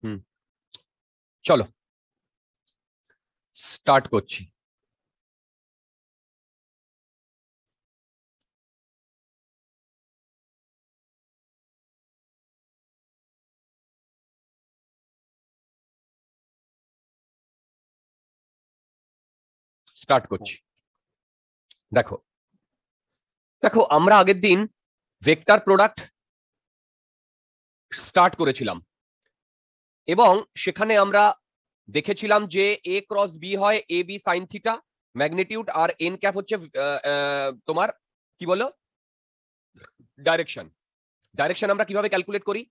হুম, চলো স্টার্ট করছি। স্টার্ট করছি। দেখো দেখো আমরা আগের দিন ভেক্টর প্রোডাক্ট স্টার্ট করেছিলাম এবং সেখানে আমরা দেখেছিলাম যে এ ক্রস বি হয় A B sine theta magnitude, R N cap হচ্ছে তোমার কি বলো ডাইরেকশন। ডাইরেকশন আমরা কিভাবে ক্যালকুলেট করি?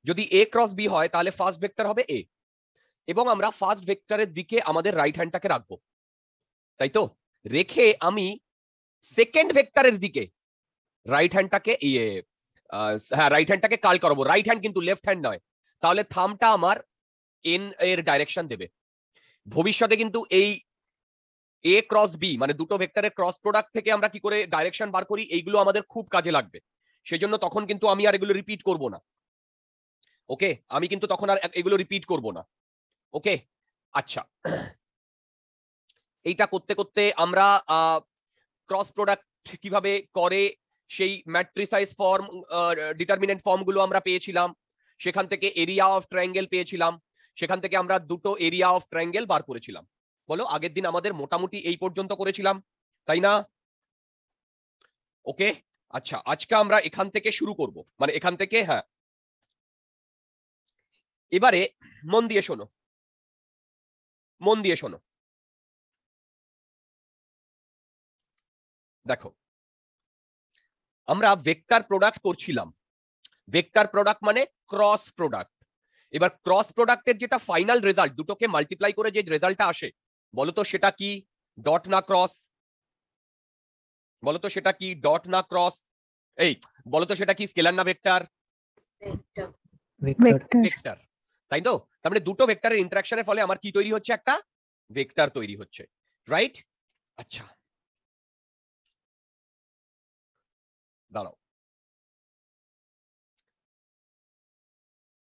যদি এ ক্রস বি হয় তাহলে ফার্স্ট ভেক্টর হবে এ, এবং আমরা ফার্স্ট ভেক্টরের দিকে আমাদের রাইট হ্যান্ডটাকে রাখবো, তাই তো? রেখে আমি সেকেন্ড ভেক্টরের দিকে রাইট হ্যান্ডটাকে হ্যাঁ রাইট হ্যান্ডটাকে কার্ল করাবো, রাইট হ্যান্ড কিন্তু লেফট হ্যান্ড নয়। তাহলে থামটা আমার এন এর ডাইরেকশন দেবে। ভবিষ্যতে কিন্তু এই এ ক্রস বি মানে দুটো ভেক্টরের ক্রস প্রোডাক্ট থেকে আমরা কি করে ডাইরেকশন বার করি, এইগুলো আমাদের খুব কাজে লাগবে। সেজন্য তখন কিন্তু আমি আর এগুলো রিপিট করব না। ওকে, আমি কিন্তু তখন আর এগুলো রিপিট করব না। ওকে, আচ্ছা। এইটা করতে করতে আমরা ক্রস প্রোডাক্ট কিভাবে করে সেই ম্যাট্রিসাইজ ফর্ম, ডিটারমিনেন্ট ফর্মগুলো আমরা পেয়েছিলাম। সেখান থেকে এরিয়া অফ ট্রায়াঙ্গেল পেয়েছিলাম। সেখান থেকে আমরা দুটো এরিয়া অফ ট্রায়াঙ্গেল বার করেছিলাম। বলো, আগের দিন আমাদের মোটামুটি এই পর্যন্ত করেছিলাম, তাই না? ওকে, আচ্ছা, আজকে আমরা এখান থেকে শুরু করব, মানে এখান থেকে। হ্যাঁ, এবারে মন দিয়ে শোনো, মন দিয়ে শোনো। দেখো, আমরা ভেক্টর প্রোডাক্ট করছিলাম। ভেক্টর প্রোডাক্ট মানে ক্রস প্রোডাক্ট। এবার ক্রস প্রোডাক্টের যেটা ফাইনাল রেজাল্ট, দুটোকে মাল্টিপ্লাই করে যে রেজাল্টটা আসে, বলতো সেটা কি? ডট না ক্রস? বলতো সেটা কি ডট না ক্রস? এই বলতো সেটা কি স্কেলার না ভেক্টর? ভেক্টর, তাই তো? তার মানে দুটো ভেক্টরের ইন্টারঅ্যাকশনের ফলে আমার কি তৈরি হচ্ছে? একটা ভেক্টর তৈরি হচ্ছে, রাইট? আচ্ছা, দাঁড়াও।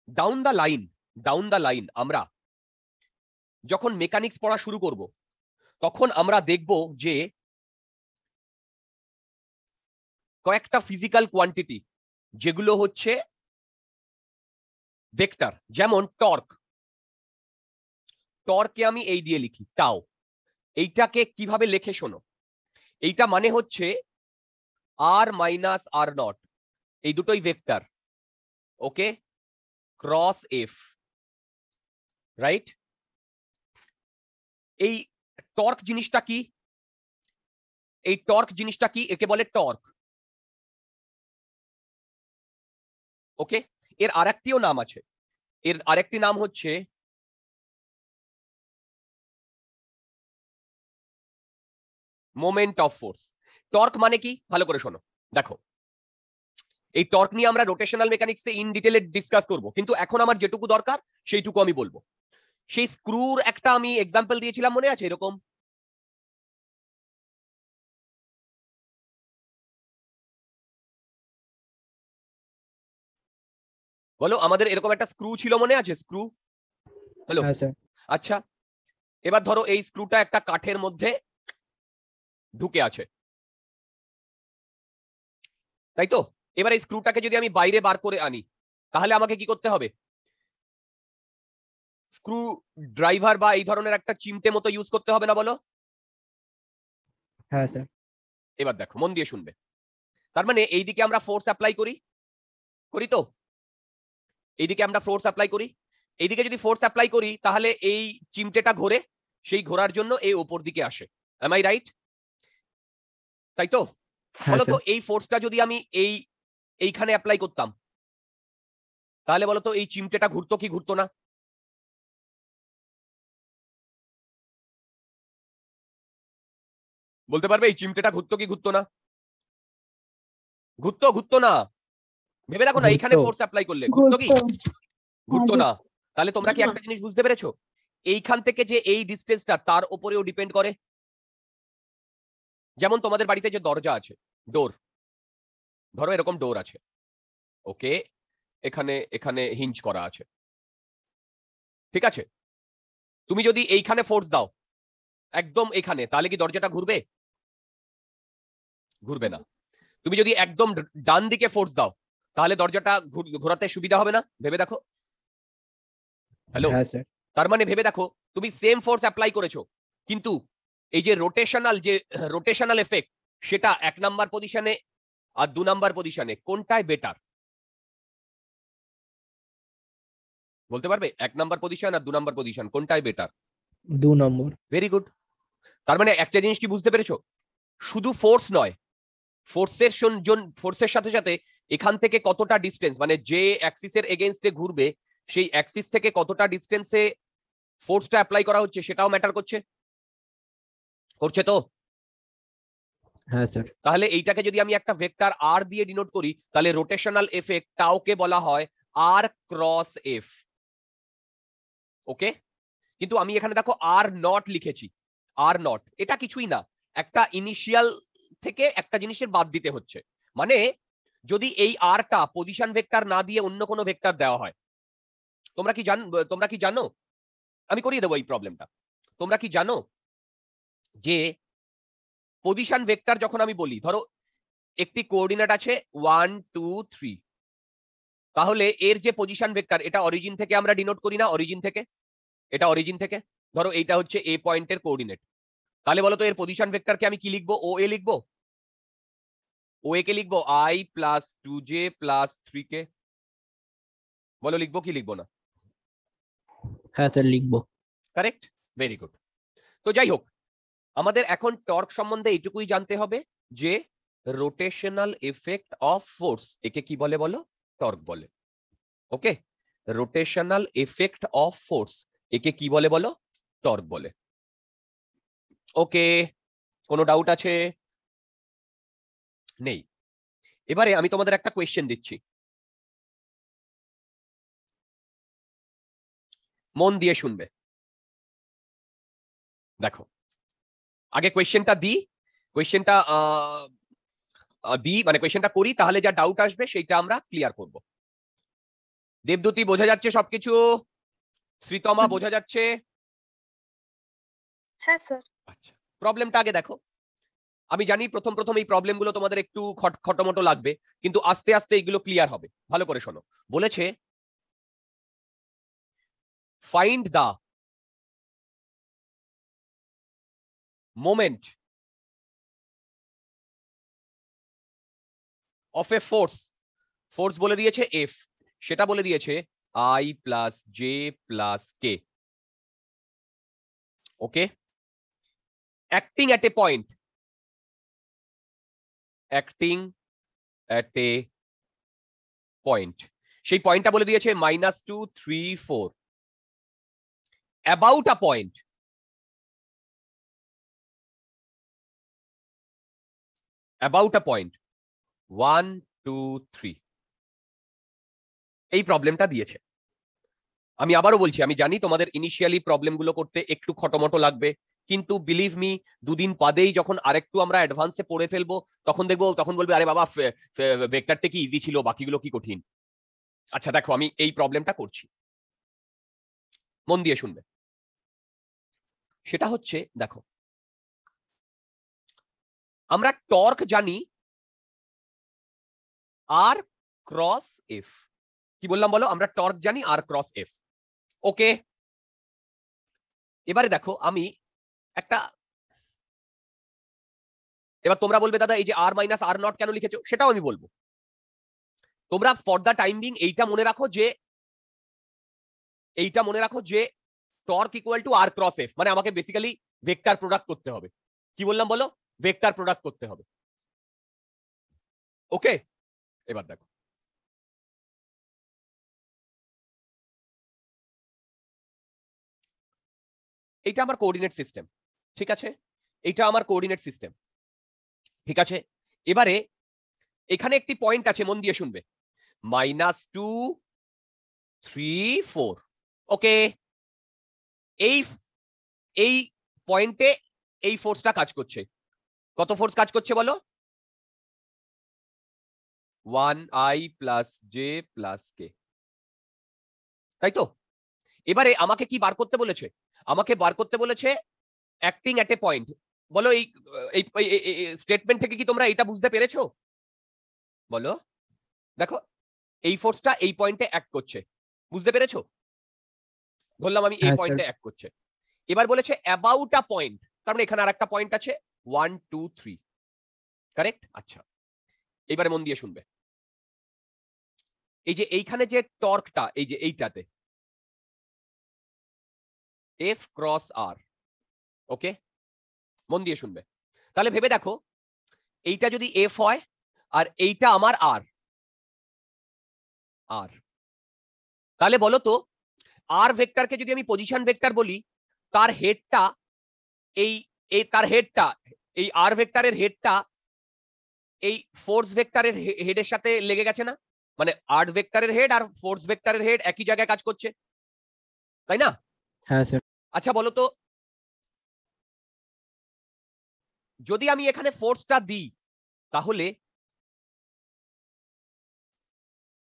Down the line, down the line আমরা যখন মেকানিক্স পড়া শুরু করব, তখন আমরা দেখব যে কয়েকটা ফিজিক্যাল কোয়ান্টিটি যেগুলো হচ্ছে ভেক্টর, যেমন টর্ক। টর্ককে আমি এই দিয়ে লিখি টাও। এইটাকে কিভাবে লেখে শোনো। এইটা মানে হচ্ছে আর মাইনাস আর নট, এই দুটোই ভেক্টর। ওকে, ক্রস এফ, রাইট? এই টর্ক জিনিসটা কি? এই টর্ক জিনিসটা কি? একে বলে টর্ক। ওকে, এর আরেকটিও নাম আছে। এর আরেকটি নাম হচ্ছে মোমেন্ট অফ ফোর্স। টর্ক মানে কি ভালো করে শোনো। দেখো, এই টর্ক নিয়ে আমরা রোটেশনাল মেকানিক্সে ইন ডিটেলে ডিসকাস করব, কিন্তু এখন আমার যেটুকু দরকার সেইটুকু আমি বলবো। সেই স্ক্রুর একটা আমি এক্সাম্পল দিয়েছিলাম, মনে আছে? এরকম বলো, আমাদের এরকম একটা স্ক্রু ছিল, মনে আছে? Screw, hello? আচ্ছা, এবার ধরো এই স্ক্রুটা একটা কাঠের মধ্যে ঢুকে আছে, তাই তো? এবার এই স্ক্রুটাকে যদি আমি বাইরে বার করে আনি, তাহলে আমাকে কি করতে হবে? স্ক্রু ড্রাইভার বা এই ধরনের একটা চিমটে মতো ইউজ করতে হবে না, বলো? হ্যাঁ স্যার। এবার দেখো, মন দিয়ে শুনবে। তার মানে এইদিকে আমরা ফোর্স অ্যাপ্লাই করি, করি তো? এইদিকে আমরা ফোর্স অ্যাপ্লাই করি। এইদিকে যদি ফোর্স অ্যাপ্লাই করি, তাহলে এই চিমটেটা ঘোরে, সেই ঘোরার জন্য এই ওপর দিকে আসে। Am I right? তাই তো? হ্যাঁ বলতো স্যার। এই ফোর্সটা যদি আমি এইখানে অ্যাপ্লাই করতাম, তাহলে বলতো এই চিমটেটা ঘুরতো কি ঘুরতো না? বলতে পারবে এই চিমটেটা ঘুরতো কি ঘুরতো না? ঘুরতো, ঘুরতো না? ভেবে দেখো না, এইখানে ঘুরতো। ফোর্স অ্যাপ্লাই করলে ঘুরতো কি? ঘুরতো। ঘুরতো হ্যাঁ, না? তাহলে তোমরা কি একটা জিনিস বুঝতে পেরেছো? এইখান থেকে যে এই ডিস্টেন্সটা, তার উপরেও ডিপেন্ড করে। যেমন তোমাদের বাড়িতে যে দরজা আছে, ডোর, ধরো এরকম ডোর আছে। ওকে, এখানে এখানে হিঞ্জ করা আছে। ঠিক আছে, তুমি যদি এইখানে ফোর্স দাও একদম এখানে, তাহলে কি দরজাটা ঘুরবে? ঘুরবে না। তুমি যদি একদম ডান দিকে ফোর্স দাও, তাহলে দরজাটা ঘোরাতে সুবিধা হবে না? ভেবে দেখো। হ্যালো, হ্যাঁ স্যার। তার মানে ভেবে দেখো, তুমি সেম ফোর্স অ্যাপ্লাই করেছো, কিন্তু এই যে রোটেশনাল এফেক্ট, সেটা 1 নাম্বার পজিশনে আর 2 নাম্বার পজিশনে কোনটায় বেটার বলতে পারবে? 1 নাম্বার পজিশন আর 2 নাম্বার পজিশন কোনটায় বেটার? 2 নম্বর। Very good. তার মানে একটা জিনিস কি বুঝতে পেরেছো? শুধু ফোর্স নয়, ফোর্সের সাথে সাথে এখান থেকে কতটা ডিস্টেন্স, মানে যে অ্যাক্সিসের এগেইনস্টে ঘুরবে সেই অ্যাক্সিস থেকে কতটা ডিস্টেন্সে ফোর্সটা অ্যাপ্লাই করা হচ্ছে সেটাও ম্যাটার করছে। করছে তো? হ্যাঁ স্যার। তাহলে এইটাকে যদি আমি একটা ভেক্টর আর দিয়ে ডিনোট করি, তাহলে রোটেশনাল এফেক্ট টাওকে বলা হয় আর ক্রস এফ। ওকে, কিন্তু আমি এখানে দেখো আর নট লিখেছি। আর নট এটা কিছুই না, একটা ইনিশিয়াল থেকে একটা জিনিসের বাদ দিতে হচ্ছে। মানে যদি এই আরটা পজিশন ভেক্টর না দিয়ে অন্য কোনো ভেক্টর দেওয়া হয়, তোমরা কি জানো, আমি করিয়ে দেবো এই প্রবলেমটা। তোমরা কি জানো যে পজিশন ভেক্টর যখন আমি বলি, ধরো একটি কোঅর্ডিনেট আছে 1 2 3, তাহলে এর যে পজিশন ভেক্টর, এটা অরিজিন থেকে আমরা ডিনোট করি না? অরিজিন থেকে, এটা অরিজিন থেকে, ধরো এইটা হচ্ছে এ পয়েন্টের কোঅর্ডিনেট, তাহলে বলো তো এর পজিশন ভেক্টরকে আমি কি লিখবো? ও এ লিখবো? ও এ কে লিখবো i plus 2j plus 3k। বলো লিখবো কি লিখবো না? হ্যাঁ স্যার লিখবো। Correct, very good. তো যাই হোক, আমাদের এখন টর্ক সম্বন্ধে এইটুকুই জানতে হবে যে রোটেশনাল এফেক্ট অফ ফোর্স, একে কি বলে বলো? টর্ক বলে। ওকে, রোটেশনাল এফেক্ট অফ ফোর্স একে কি বলে বলো? টর্ক বলে। ওকে, কোনো ডাউট আছে? নেই। এবারে আমি তোমাদের একটা কোয়েশ্চেন দিচ্ছি, মন দিয়ে শুনবে। দেখো, আগে কোয়েশ্চেনটা দিই মানে কোয়েশ্চেনটা করি, তাহলে যা ডাউট আসবে সেইটা আমরা ক্লিয়ার করব। দেবদূতি বোঝা যাচ্ছে সবকিছু? শ্রীতমা বোঝা যাচ্ছে? হ্যাঁ স্যার। আচ্ছা, প্রবলেমটা আগে দেখো। আমি জানি প্রথম প্রথম এই প্রবলেমগুলো তোমাদের একটু খটোমটো লাগবে, কিন্তু আস্তে আস্তে এইগুলো ক্লিয়ার হবে। ভালো করে শোনো। বলেছে find the moment of a force বলে দিয়েছে এফ, সেটা বলে দিয়েছে i plus j plus k. Okay, acting at a point, acting at a point, সেই পয়েন্টটা বলে দিয়েছে -2 3 4। About a point, about a point 1 2 3। এই প্রবলেমটা দিয়েছে। আমি আবারও বলছি, আমি জানি তোমাদের ইনিশিয়ালি প্রবলেমগুলো করতে একটু খটোমটো লাগবে, কিন্তু বিলিভ মি, দুদিন বাদেই যখন আরেকটু আমরা অ্যাডভান্সে পড়ে ফেলবো, তখন বলবে আরে বাবা ভেক্টরটা কি ইজি ছিল, বাকিগুলো কি কঠিন। আচ্ছা দেখো, আমি এই প্রবলেমটা করছি, মন দিয়ে শুনবে। সেটা হচ্ছে, দেখো আমরা টর্ক জানি আর ক্রস এফ। কি বললাম বলো? আমরা টর্ক জানি আর ক্রস এফ। ওকে, এবারে দেখো আমি একটা, এবার তোমরা বলবে দাদা এই যে আর মাইনাস আর নট কেন লিখেছো, সেটাও আমি বলবো। তোমরা ফর দা টাইম বিং এইটা মনে রাখো যে torque equal to R cross F, মানে আমাকে বেসিক্যালি ভেক্টর প্রোডাক্ট করতে হবে। কি বললাম বলো? ভেক্টর প্রোডাক্ট করতে হবে। ওকে, এবার দেখো, এইটা আমার কোঅর্ডিনেট সিস্টেম, ঠিক আছে? এইটা আমার কোঅর্ডিনেট সিস্টেম, ঠিক আছে? এবারে এখানে একটি পয়েন্ট আছে, মন দিয়ে শুনবে, -2 3 4। ওকে, এই এই পয়েন্টে এই ফোর্সটা কাজ করছে। কত ফোর্স কাজ করছে বলো? 1i প্লাস জে প্লাস কে, তাই তো? এবারে আমাকে কি বার করতে বলেছে? আমাকে বার করতে বলেছে অ্যাক্টিং অ্যাট এ পয়েন্ট। বলো এই স্টেটমেন্ট থেকে কি তোমরা এটা বুঝতে পেরেছো? বলো, দেখো এই ফোর্সটা এই পয়েন্টে অ্যাক্ট করছে, বুঝতে পেরেছো? ধরলাম আমি এই হ্যাঁ স্যার। পয়েন্টে অ্যাক্ট করছে। এবার বলেছে অ্যাবাউট আ পয়েন্ট, তার মানে এখানে আরেকটা পয়েন্ট আছে 1 2 3, কারেক্ট? আচ্ছা, এবারে মন দিয়ে শুনবে। এই যে এইখানে যে টর্কটা, এই যে এইটাতে এফ ক্রস আর, ওকে, মন দিয়ে শুনবে। তাহলে ভেবে দেখো, এইটা যদি এফ হয় আর এইটা আমার আর আর তাহলে বলো তো আর ভেক্টরকে যদি আমি পজিশন ভেক্টর বলি, তার হেডটা এই তার হেডটা এই আর ভেক্টরের হেডটা এই ফোর্স ভেক্টরের হেডের সাথে লেগে গেছে না? মানে আর ভেক্টরের হেড আর ফোর্স ভেক্টরের হেড একই জায়গায় কাজ করছে, তাই না? হ্যাঁ স্যার। আচ্ছা বলো তো, যদি আমি এখানে ফোর্সটা দিই, তাহলে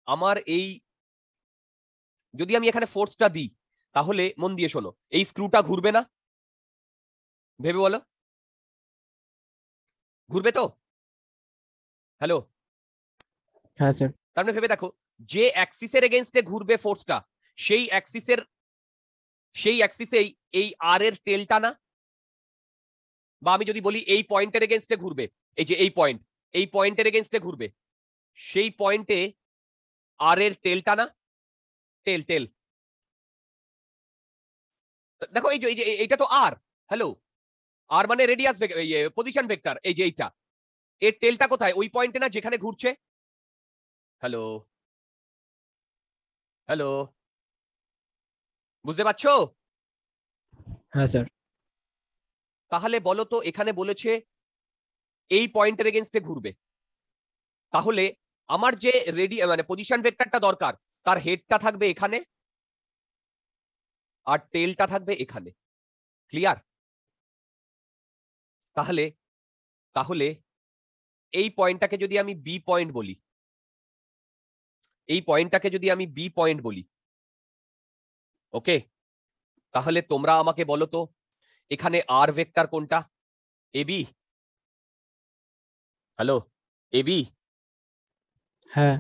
আমার এই, যদি আমি এখানে ফোর্সটা দিই, তাহলে মন দিয়ে শোনো, এই স্ক্রুটা ঘুরবে না? ভেবে বলো, ঘুরবে তো? হ্যালো? হ্যাঁ স্যার। তার মানে ভেবে দেখো, যে অ্যাক্সিসের এগেইনস্টে ঘুরবে ফোর্সটা, সেই অ্যাক্সিসেই এই আর এর টেলটা না? বা আমি যদি বলি এই পয়েন্টের এগেইনস্টে ঘুরবে, এই যে এই পয়েন্টের এগেইনস্টে ঘুরবে, সেই পয়েন্টে আর এর টেলটা না? টেল টেল, দেখো এই যে এইটা তো আর, হ্যালো, আর মানে রেডিয়াস পজিশন ভেক্টর, এই যে এইটা, এর টেলটা কোথায়? ওই পয়েন্টে না যেখানে ঘুরছে। হ্যালো? হ্যালো? বুঝতে পারছো? হ্যাঁ স্যার। তাহলে বলো তো, এখানে বলেছে এই পয়েন্টের এগেইনস্টে ঘুরবে, তাহলে আমার যে মানে পজিশন ভেক্টরটা দরকার, তার হেডটা থাকবে এখানে আর টেলটা থাকবে এখানে। ক্লিয়ার? তাহলে তাহলে এই পয়েন্টটাকে যদি আমি বি পয়েন্ট বলি, এই পয়েন্টটাকে যদি আমি বি পয়েন্ট বলি, ওকে, তাহলে তোমরা আমাকে বলো তো এখানে আর ভেক্টর কোনটা? এবি? হ্যালো? এবি? হ্যাঁ।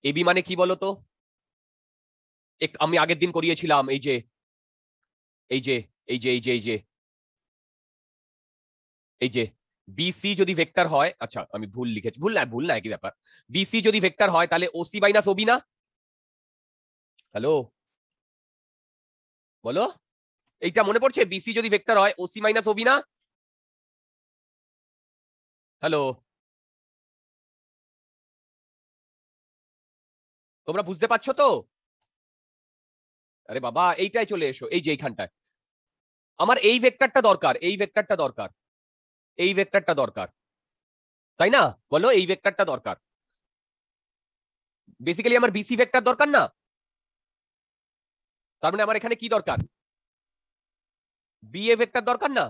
এবি মানে কি বলো তো? আমি আগের দিন করিয়েছিলাম, এই যে এই যে এই যে এই যে এই যে এই যে বিসি যদি ভেক্টর হয়, আচ্ছা আমি ভুল লিখেছি, ভুল না একই ব্যাপার। বিসি যদি ভেক্টর হয় তাহলে ওসি মাইনাস ওবি না? হ্যালো? বলো, এইটা মনে পড়ছে? বিসি যদি ভেক্টর হয়, ওসি মাইনাস ওবি না? হ্যালো? তোমরা বুঝতে পারছো তো? আরে বাবা, এইটাই চলে এসো, এই যে এইখানটায় আমার এই ভেক্টরটা দরকার, এই ভেক্টরটা দরকার, এই ভেক্টরটা দরকার, তাই না? বলো, এই ভেক্টরটা দরকার। বেসিক্যালি আমার বিসি ভেক্টর দরকার না? তার মানে আমার এখানে কি দরকার? বিএ ভেক্টর দরকার না?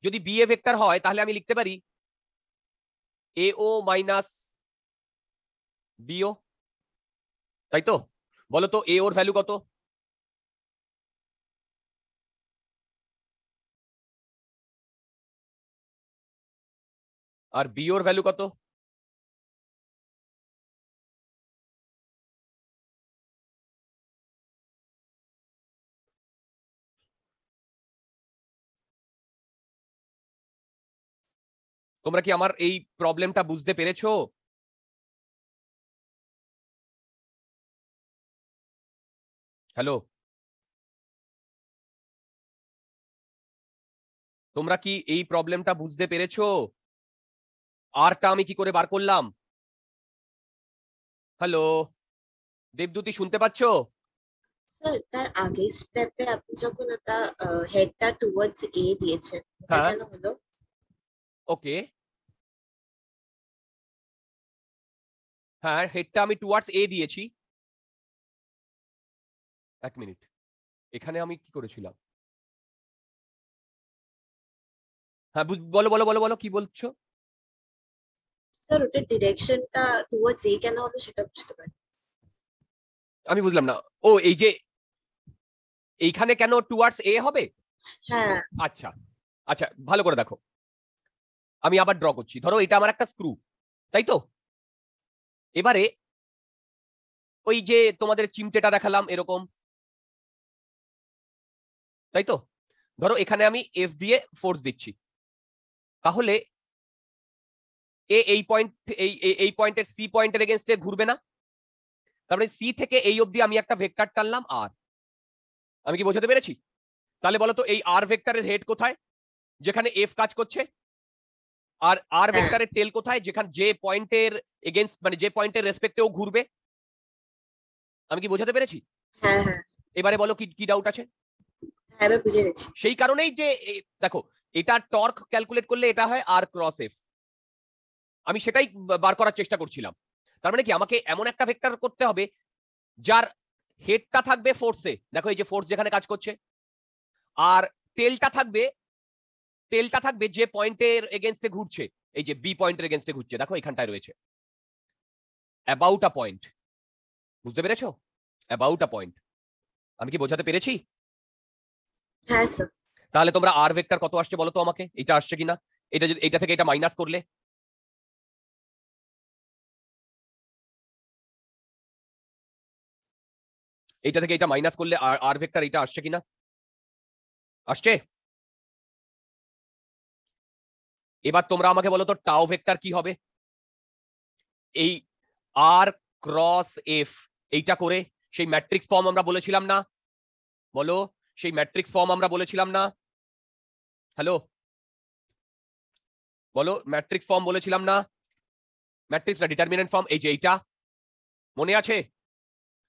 যদি বিএ ভেক্টর হয় তাহলে আমি লিখতে পারি এও মাইনাস বিও, তাই তো? বলো তো এ ওর ভ্যালু কত? আর বি ওর ভ্যালু কত? তোমরা কি আমার এই প্রবলেমটা বুঝতে পেরেছো? হ্যালো? তোমরা কি এই প্রবলেমটা বুঝতে পেরেছো? আরটা আমি কি করে বার করলাম? হ্যালো? দেবদূতি শুনতে পাচ্ছো? স্যার, তার আগের স্টেপে আপনি যখন ওটা হেডটা টুয়ার্ডস এ দিয়েছেন, এটা হ্যাঁ, কেন হলো? ওকে, হ্যাঁ, হেডটা আমি টুয়ার্ডস এ দিয়েছি। এক মিনিট, এখানে আমি কি করেছিলাম? হ্যাঁ, বলো বলো বলো বলো, কি বলছো? স্যার, ওটার ডিরেকশনটা টুয়ার্ডস এ কেন হলো সেটা বুঝতে পারি। আমি বুঝলাম না। ও, এই যে এইখানে কেন টুয়ার্ডস এ হবে? হ্যাঁ আচ্ছা আচ্ছা, ভালো করে দেখো, আমি আবার ড্র করছি। ধরো এটা আমার একটা স্ক্রু, তাই তো? এবারে ওই যে তোমাদের চিমটেটা দেখালাম এরকম, তাই তো? ধরো এখানে আমি এফ দিয়ে ফোর্স দিচ্ছি, তাহলে এই পয়েন্ট, এই পয়েন্টের সি পয়েন্টের এগেনস্টে ঘুরবে না? তার মানে সি থেকে এই অবধি আমি একটা ভেক্টর টানলাম আর। আমি কি বোঝাতে পেরেছি? তাহলে বলো তো এই আর ভেক্টরের হেড কোথায়, যেখানে এফ কাজ করছে? আর আর হ্যাঁ ভেক্টরের টেল কোথায়, যেখানে যে পয়েন্টের এগেনস্ট মানে যে পয়েন্টের রেসপেক্টেও ঘুরবে? আমি কি বোঝাতে পেরেছি? হ্যাঁ হ্যাঁ এবারে বলো কি কি ডাউট আছে? হ্যাঁ এবার বুঝে গেছি। সেই কারণেই যে দেখো, এটা টর্ক ক্যালকুলেট করলে এটা হয় আর ক্রস এফ। আমি সেটাই বার করার চেষ্টা করছিলাম। তার মানে কি আমাকে এমন একটা ভেক্টর করতে হবে যার হেডটা থাকবে ফোর্সে, দেখো এই যে ফোর্স যেখানে কাজ করছে, আর টেলটা থাকবে, টেলটা থাকবে যে পয়েন্টের এগেনস্টে ঘুরছে, এই যে বি পয়েন্টের এগেনস্টে ঘুরছে, দেখো এখানটায় রয়েছে অ্যাবাউট আ পয়েন্ট। বুঝতে পেরেছো? About a point. আমি কি বোঝাতে পেরেছি? হ্যাঁ স্যার। তাহলে তোমরা আর ভেক্টর কত আসছে বলো তো আমাকে, এটা আসছে কিনা? এটা যদি এটা থেকে এটা মাইনাস করলে, এটা থেকে এটা মাইনাস করলে আর আর ভেক্টর এটা আসছে কিনা? আসছে। এবার তোমরা আমাকে বলো তো টাও ভেক্টর কি হবে? এই আর ক্রস এফ এইটা করে সেই ম্যাট্রিক্স ফর্ম আমরা বলেছিলাম না? বলো, সেই ম্যাট্রিক্স ফর্ম আমরা বলেছিলাম না? হ্যালো, বলো, ম্যাট্রিক্স ফর্ম বলেছিলাম না? ম্যাট্রিক্স না, ডিটারমিনেন্ট ফর্ম, এই যে এইটা মনে আছে?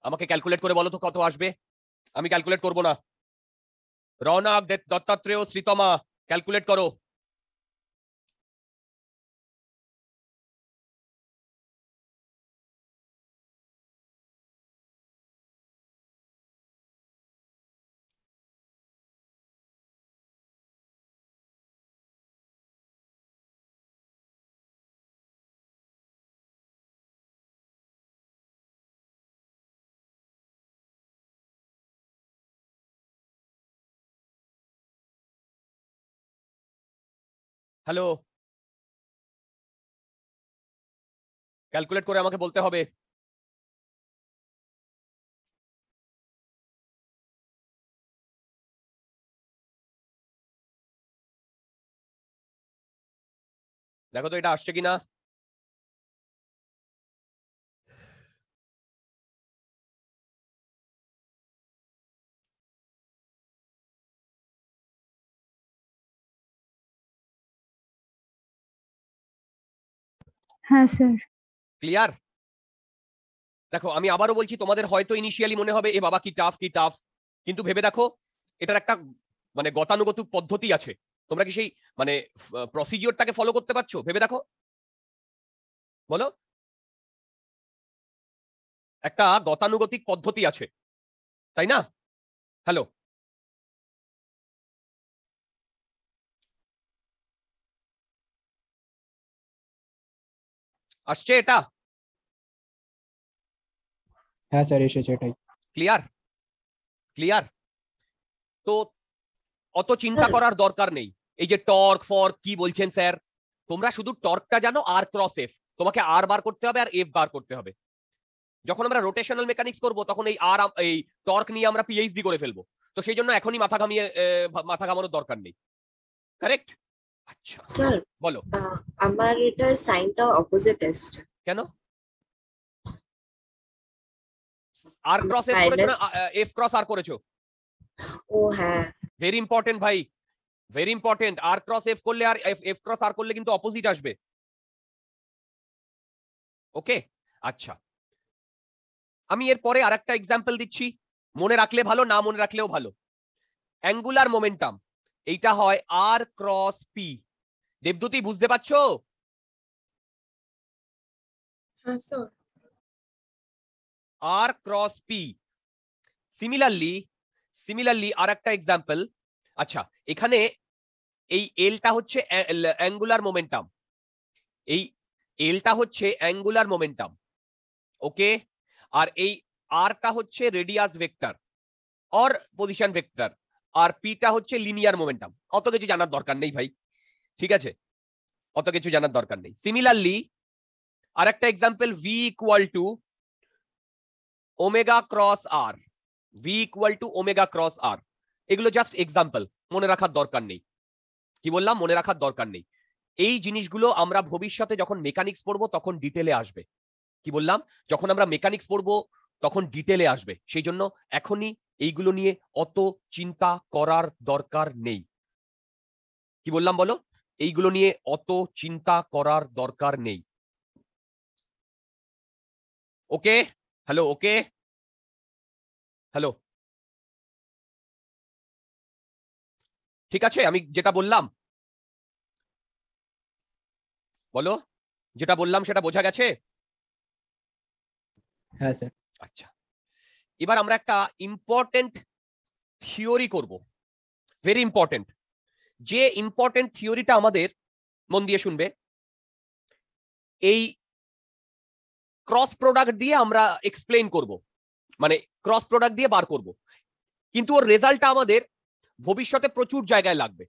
আমাকে ক্যালকুলেট করে বলো তো কত আসবে। আমি ক্যালকুলেট করব না, রৌনক দত্তাত্রেয় শ্রীতমা ক্যালকুলেট করো। হ্যালো, ক্যালকুলেট করে আমাকে বলতে হবে। দেখো তো এটা আসছে কিনা। হ্যাঁ স্যার। ক্লিয়ার? দেখো আমি আবারও বলছি, তোমাদের হয়তো ইনিশিয়ালি মনে হবে এ বাবা কি টাফ কি টাফ, কিন্তু ভেবে দেখো এটার একটা মানে গতানুগতিক পদ্ধতি আছে। তোমরা কি সেই মানে প্রসিজিওরটাকে ফলো করতে পারছো? ভেবে দেখো, বলো। একটা গতানুগতিক পদ্ধতি আছে, তাই না? হ্যালো, আসছে এটা? হ্যাঁ স্যার এসেছে এটাই। ক্লিয়ার? ক্লিয়ার? তো অত চিন্তা স্যার করার দরকার নেই। এই যে টর্ক ফর্ক কি বলছেন স্যার, তোমরা শুধু টর্কটা জানো আর ক্রস এফ, তোমাকে আর বার করতে হবে আর এফ বার করতে হবে। যখন আমরা রোটেশনাল মেকানিক্স করব তখন এই টর্ক নিয়ে আমরা পিএইচডি করে ফেলবো। তো সেই জন্য এখনই মাথা ঘামানোর দরকার নেই। কারেক্ট? আচ্ছা, স্যার বলো। আমার এটার সাইনটা অপোজিট এসছে। কেন? আর ক্রস এফ করেছো না মাইনাস। এফ ক্রস আর করেছো? ও হ্যাঁ। ভেরি ইম্পর্টেন্ট ভাই, ভেরি ইম্পর্টেন্ট। আর ক্রস এফ করলে আর এফ ক্রস আর করলে কিন্তু অপোজিট আসবে। ওকে, আচ্ছা, আমি এরপরে আরেকটা এক্সাম্পল দিচ্ছি, মনে রাখলে ভালো, না মনে রাখলেও ভালো। অ্যাঙ্গুলার মোমেন্টাম এইটা হয় আর ক্রস পি। দেবদূতি বুঝতে পারছো? হ্যাঁ স্যার। আর ক্রস পি। সিমিলারলি সিমিলারলি আর একটা এক্সাম্পল। আচ্ছা, এখানে এই এলটা হচ্ছে অ্যাঙ্গুলার মোমেন্টাম, এই এলটা হচ্ছে অ্যাঙ্গুলার মোমেন্টাম, ওকে? আর এই আরটা হচ্ছে radius vector. Or position vector, আর পিটা হচ্ছে লিনিয়ার মোমেন্টাম। অত কিছু জানার দরকার নেই ভাই, ঠিক আছে, অত কিছু জানার দরকার নেই। সিমিলারলি আর একটা example, V equal to omega cross R, V equal to omega cross R, এগুলো জাস্ট এক্সাম্পল, মনে রাখার দরকার নেই। কি বললাম? মনে রাখার দরকার নেই। এই জিনিসগুলো আমরা ভবিষ্যতে যখন মেকানিক্স পড়বো তখন ডিটেলে আসবে। কি বললাম? যখন আমরা মেকানিক্স পড়বো তখন ডিটেলে আসবে, সেই জন্য এখনই এইগুলো নিয়ে অত চিন্তা করার দরকার নেই। কি বললাম বলো? এইগুলো নিয়ে অত চিন্তা করার দরকার নেই। ওকে? হ্যালো, ওকে, হ্যালো, ঠিক আছে? আমি যেটা বললাম, বলো, যেটা বললাম সেটা বোঝা গেছে? হ্যাঁ স্যার। আচ্ছা, এবার আমরা একটা ইম্পর্টেন্ট থিওরি করব, ভেরি ইম্পর্টেন্ট। যে ইম্পর্টেন্ট থিওরিটা আমাদের, মন দিয়ে শুনবে, এই ক্রস প্রোডাক্ট দিয়ে আমরা এক্সপ্লেইন করব, মানে ক্রস প্রোডাক্ট দিয়ে বার করব, কিন্তু ওর রেজাল্টটা আমাদের ভবিষ্যতে প্রচুর জায়গায় লাগবে।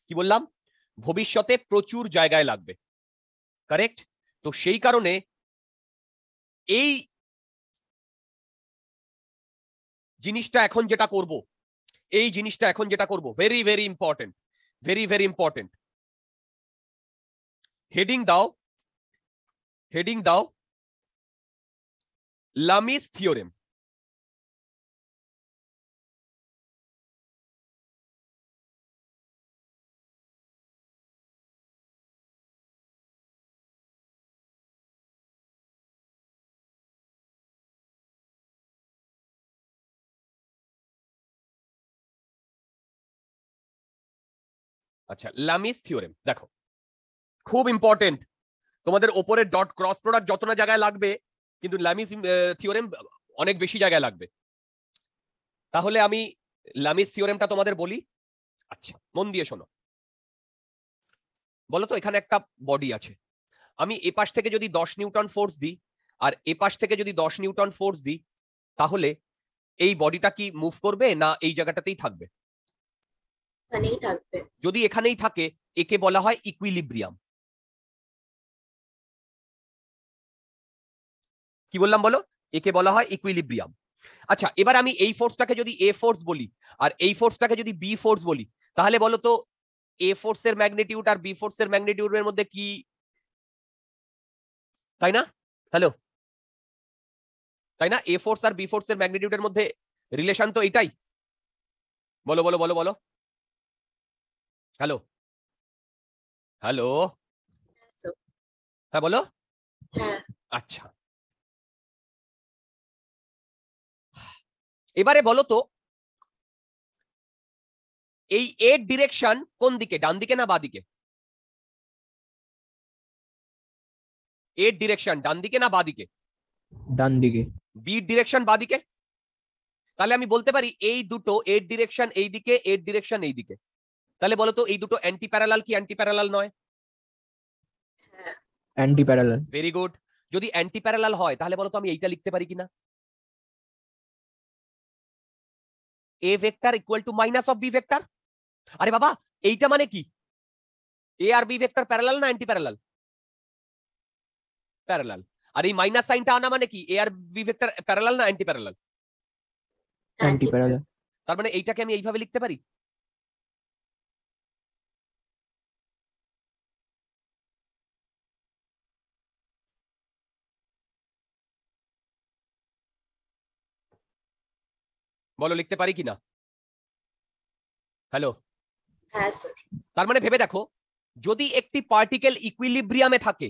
কি বললাম? ভবিষ্যতে প্রচুর জায়গায় লাগবে, কারেক্ট? তো সেই কারণে এই জিনিসটা এখন যেটা করব, এই জিনিসটা এখন যেটা করব, very very important, very very important. Heading দাও, হেডিং দাও, লামিস থিওরেম। আচ্ছা, লামিস থিওরেম দেখো, খুব ইম্পর্টেন্ট। তোমাদের ওপরের ডট ক্রস প্রোডাক্ট যত না জায়গায় লাগবে, কিন্তু লামিস থিওরেম অনেক বেশি জায়গায় লাগবে। তাহলে আমি লামিস থিওরেমটা তোমাদের বলি। আচ্ছা, মন দিয়ে শোনো। বলো তো, এখানে একটা বডি আছে, আমি এ পাশ থেকে যদি 10 নিউটন ফোর্স দিই আর এ পাশ থেকে যদি 10 নিউটন ফোর্স দিই, তাহলে এই বডিটা কি মুভ করবে না এই জায়গাটাতেই থাকবে? এখানেই থাকবে। যদি এখানেই থাকে, একে বলা হয় ইকুইলিব্রিয়াম। কি বললাম বলো? একে বলা হয় ইকুইলিব্রিয়াম। আচ্ছা, এবার আমি এই ফোর্সটাকে যদি এ ফোর্স বলি আর এই ফোর্সটাকে যদি বি ফোর্স বলি, তাহলে বলো তো এ ফোর্সের ম্যাগনিটিউড আর বি ফোর্সের ম্যাগনিটিউডের মধ্যে কি, তাই না? হ্যালো, তাই না? এ ফোর্স আর বি ফোর্সের ম্যাগনিটিউডের মধ্যে রিলেশন তো এটাই। বলো বলো বলো বলো, হ্যালো, হ্যালো, So, হ্যাঁ বলো। হ্যাঁ, আচ্ছা, এবারে বলো তো, এই এর ডিরেকশন কোন দিকে, ডান দিকে না বাঁ দিকে? এর ডিরেকশন ডান দিকে না বাঁ দিকে? ডান দিকে। বির ডিরেকশন বাঁ দিকে। তাহলে আমি বলতে পারি এই দুটো, এর ডিরেকশন এই দিকে, এর ডিরেকশন এই দিকে। তাহলে বলো তো এই দুটো অ্যান্টি প্যারালাল কি অ্যান্টি প্যারালাল নয়? হ্যাঁ, অ্যান্টি প্যারালাল। Very good. যদি অ্যান্টি প্যারালাল হয় তাহলে বলো তো আমি এইটা লিখতে পারি কিনা, A vector equal to minus of B vector. আরে বাবা, এইটা মানে কি? এ আর বি ভেক্টর প্যারালাল না অ্যান্টি প্যারালাল? প্যারালাল। আর এই মাইনাস সাইনটা আনা মানে কি, এ আর বি ভেক্টর প্যারালাল না অ্যান্টি প্যারালাল? Anti parallel. তার মানে এইটাকে আমি এইভাবে লিখতে পারি, বলো লিখতে পারি কিনা? হ্যালো, হ্যাঁ স্যার। তার মানে ভেবে দেখো, যদি একটি পার্টিকেল ইকুইলিব্রিয়ামে থাকে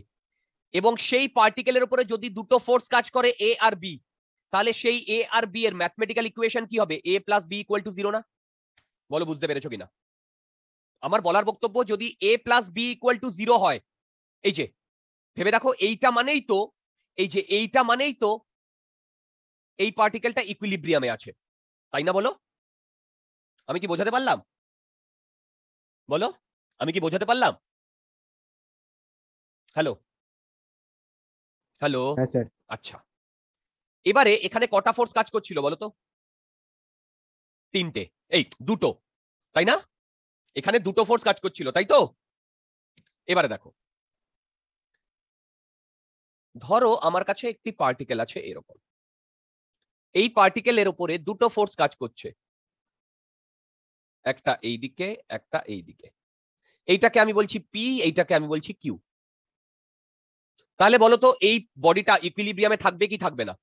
এবং সেই পার্টিকেলের উপরে যদি দুটো ফোর্স কাজ করে এ আর বি, তাহলে সেই এ আর বি এর ম্যাথমেটিক্যাল ইকুয়েশন কি হবে? A plus B equal to zero না? বলো বুঝতে পেরেছো কিনা? আমার বলার বক্তব্য, যদি A plus B equal to zero হয়, এই যে ভেবে দেখো, এইটা মানেই তো, এই যে এইটা মানেই তো এই পার্টিকেলটা ইকুইলিব্রিয়ামে আছে, তাই না? বলো, আমি কি বোঝাতে পারলাম? বলো, আমি কি বোঝাতে পারলাম? হ্যালো, হ্যালো, হ্যাঁ স্যার। আচ্ছা, এবারে এখানে কটা ফোর্স কাজ করছিল বলো তো? তিনটে, এই দুটো, তাই না? এখানে দুটো ফোর্স কাজ করছিল, তাই তো? এবারে দেখো, ধরো আমার কাছে একটি পার্টিকেল আছে এরকম, এই পার্টিকেলের উপরে দুটো ফোর্স কাজ করছে, একটা এই দিকে একটা এই দিকে। এইটাকে আমি বলছি পি, এইটাকে আমি বলছি কিউ। তাহলে বলো তো এই বডিটা ইকুইলিব্রিয়ামে থাকবে কি থাকবে না?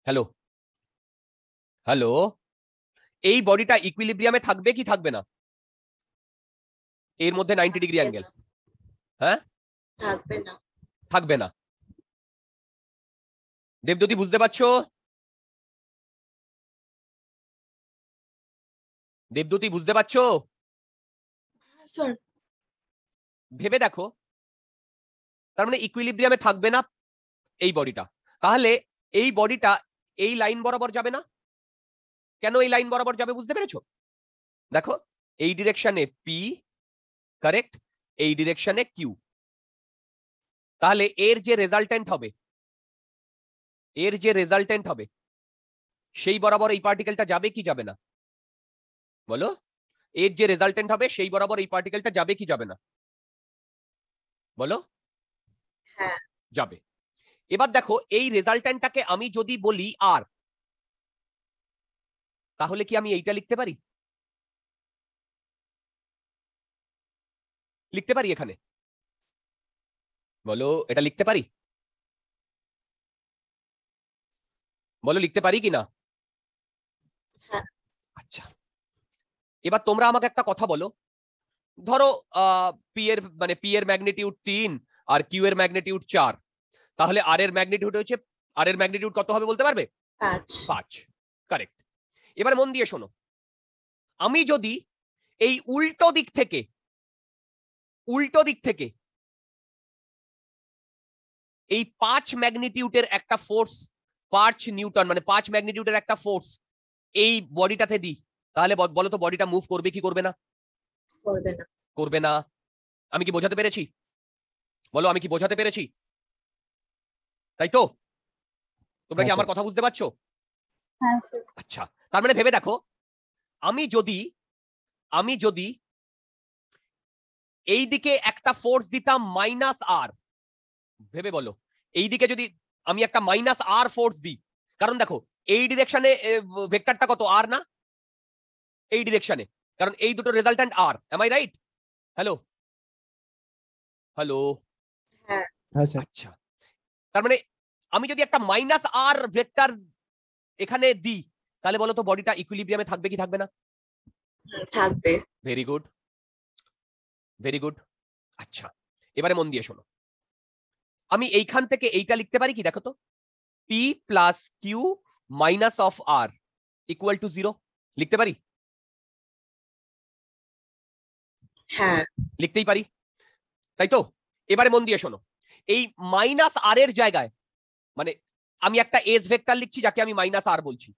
হ্যালো হ্যালো, এই বডিটা ইকুইলিব্রিয়ামে থাকবে কি থাকবে না? এর মধ্যে 90 ডিগ্রি অ্যাঙ্গেল, হ্যাঁ থাকবে না। থাকবে না। দেবদূতি বুঝতে পারছো? দেবদূতি বুঝতে পারছো? স্যার ভেবে দেখো, তার মানে ইকুইলিব্রিয়ামে থাকবে না এই বডিটা, তাহলে এই বডিটা এই লাইন বরাবর যাবে না। কেন এই লাইন বরাবর যাবে বুঝতে পেরেছো? দেখো, এই ডিরেকশনে পি, কারেক্ট, এই ডিরেকশনে কিউ। তাহলে এর যে রেজাল্টেন্ট হবে, এর যে রেজাল্টেন্ট হবে সেই বরাবর এই পার্টিকেলটা যাবে কি যাবে না? বলো, এর যে রেজাল্টেন্ট হবে সেই বরাবর এই পার্টিকেলটা যাবে কি যাবে না? বলো। হ্যাঁ। যাবে। এবার দেখো, এই রেজাল্টেন্টটাকে আমি যদি বলি আর, তাহলে কি আমি এইটা লিখতে পারি? লিখতে পারি এখানে? বলো, এটা লিখতে পারি? বলো, লিখতে পারি কি না? হ্যাঁ। আচ্ছা, এবার তোমরা আমাকে একটা কথা বলো, ধরো পি এর মানে পি এর ম্যাগনিটিউড 3 আর কিউ এর ম্যাগনিটিউড 4, তাহলে আর এর ম্যাগনিটিউড হচ্ছে, আর এর ম্যাগনিটিউড কত হবে বলতে পারবে? 5। কারেক্ট। এবার মন দিয়ে শোনো, আমি যদি এই উল্টো দিক থেকে এই 5 ম্যাগনিটিউডের একটা ফোর্স, 5 নিউটন মানে 5 ম্যাগনিটিউডের একটা ফোর্স এই বডিটাতে দিই, তাহলে বলো তো বডিটা মুভ করবে কি করবে না? করবে না। করবে না। আমি কি বোঝাতে পেরেছি? বলো, আমি কি বোঝাতে পেরেছি? তাই তো? তোমরা কি হ্যাঁ, আমার কথা বুঝতে পারছো? হ্যাঁ স্যার। আচ্ছা, তার মানে ভেবে দেখো, আমি যদি এই দিকে একটা ফোর্স দিতাম -r, ভেবে বলো, এই দিকে যদি আমি একটা -r ফোর্স দিই, কারণ দেখো এই ডিরেকশনে ভেক্টরটা কত, r না? এই ডিরেকশনে, কারণ এই দুটো resultant r, am I right? Hello hello. হ্যাঁ। হ্যাঁ স্যার। আচ্ছা, তার মানে আমি যদি একটা -r ভেক্টর এখানে দিই, তাহলে বলো তো বডিটা ইকুইলিব্রিয়ামে থাকবে কি থাকবে না? থাকবে। Very good, very good. আচ্ছা, এবারে মন দিয়ে শোনো, আমি এইখান থেকে এইটা লিখতে পারি কি দেখো তো, P plus Q minus of R equal to 0, লিখতে পারি? হ্যাঁ। লিখতেই পারি, তাই তো? এবারে মন দিয়ে শোনো, এই -r এর জায়গায়, মানে আমি একটা এস ভেক্টর লিখছি যাকে আমি -r বলছি,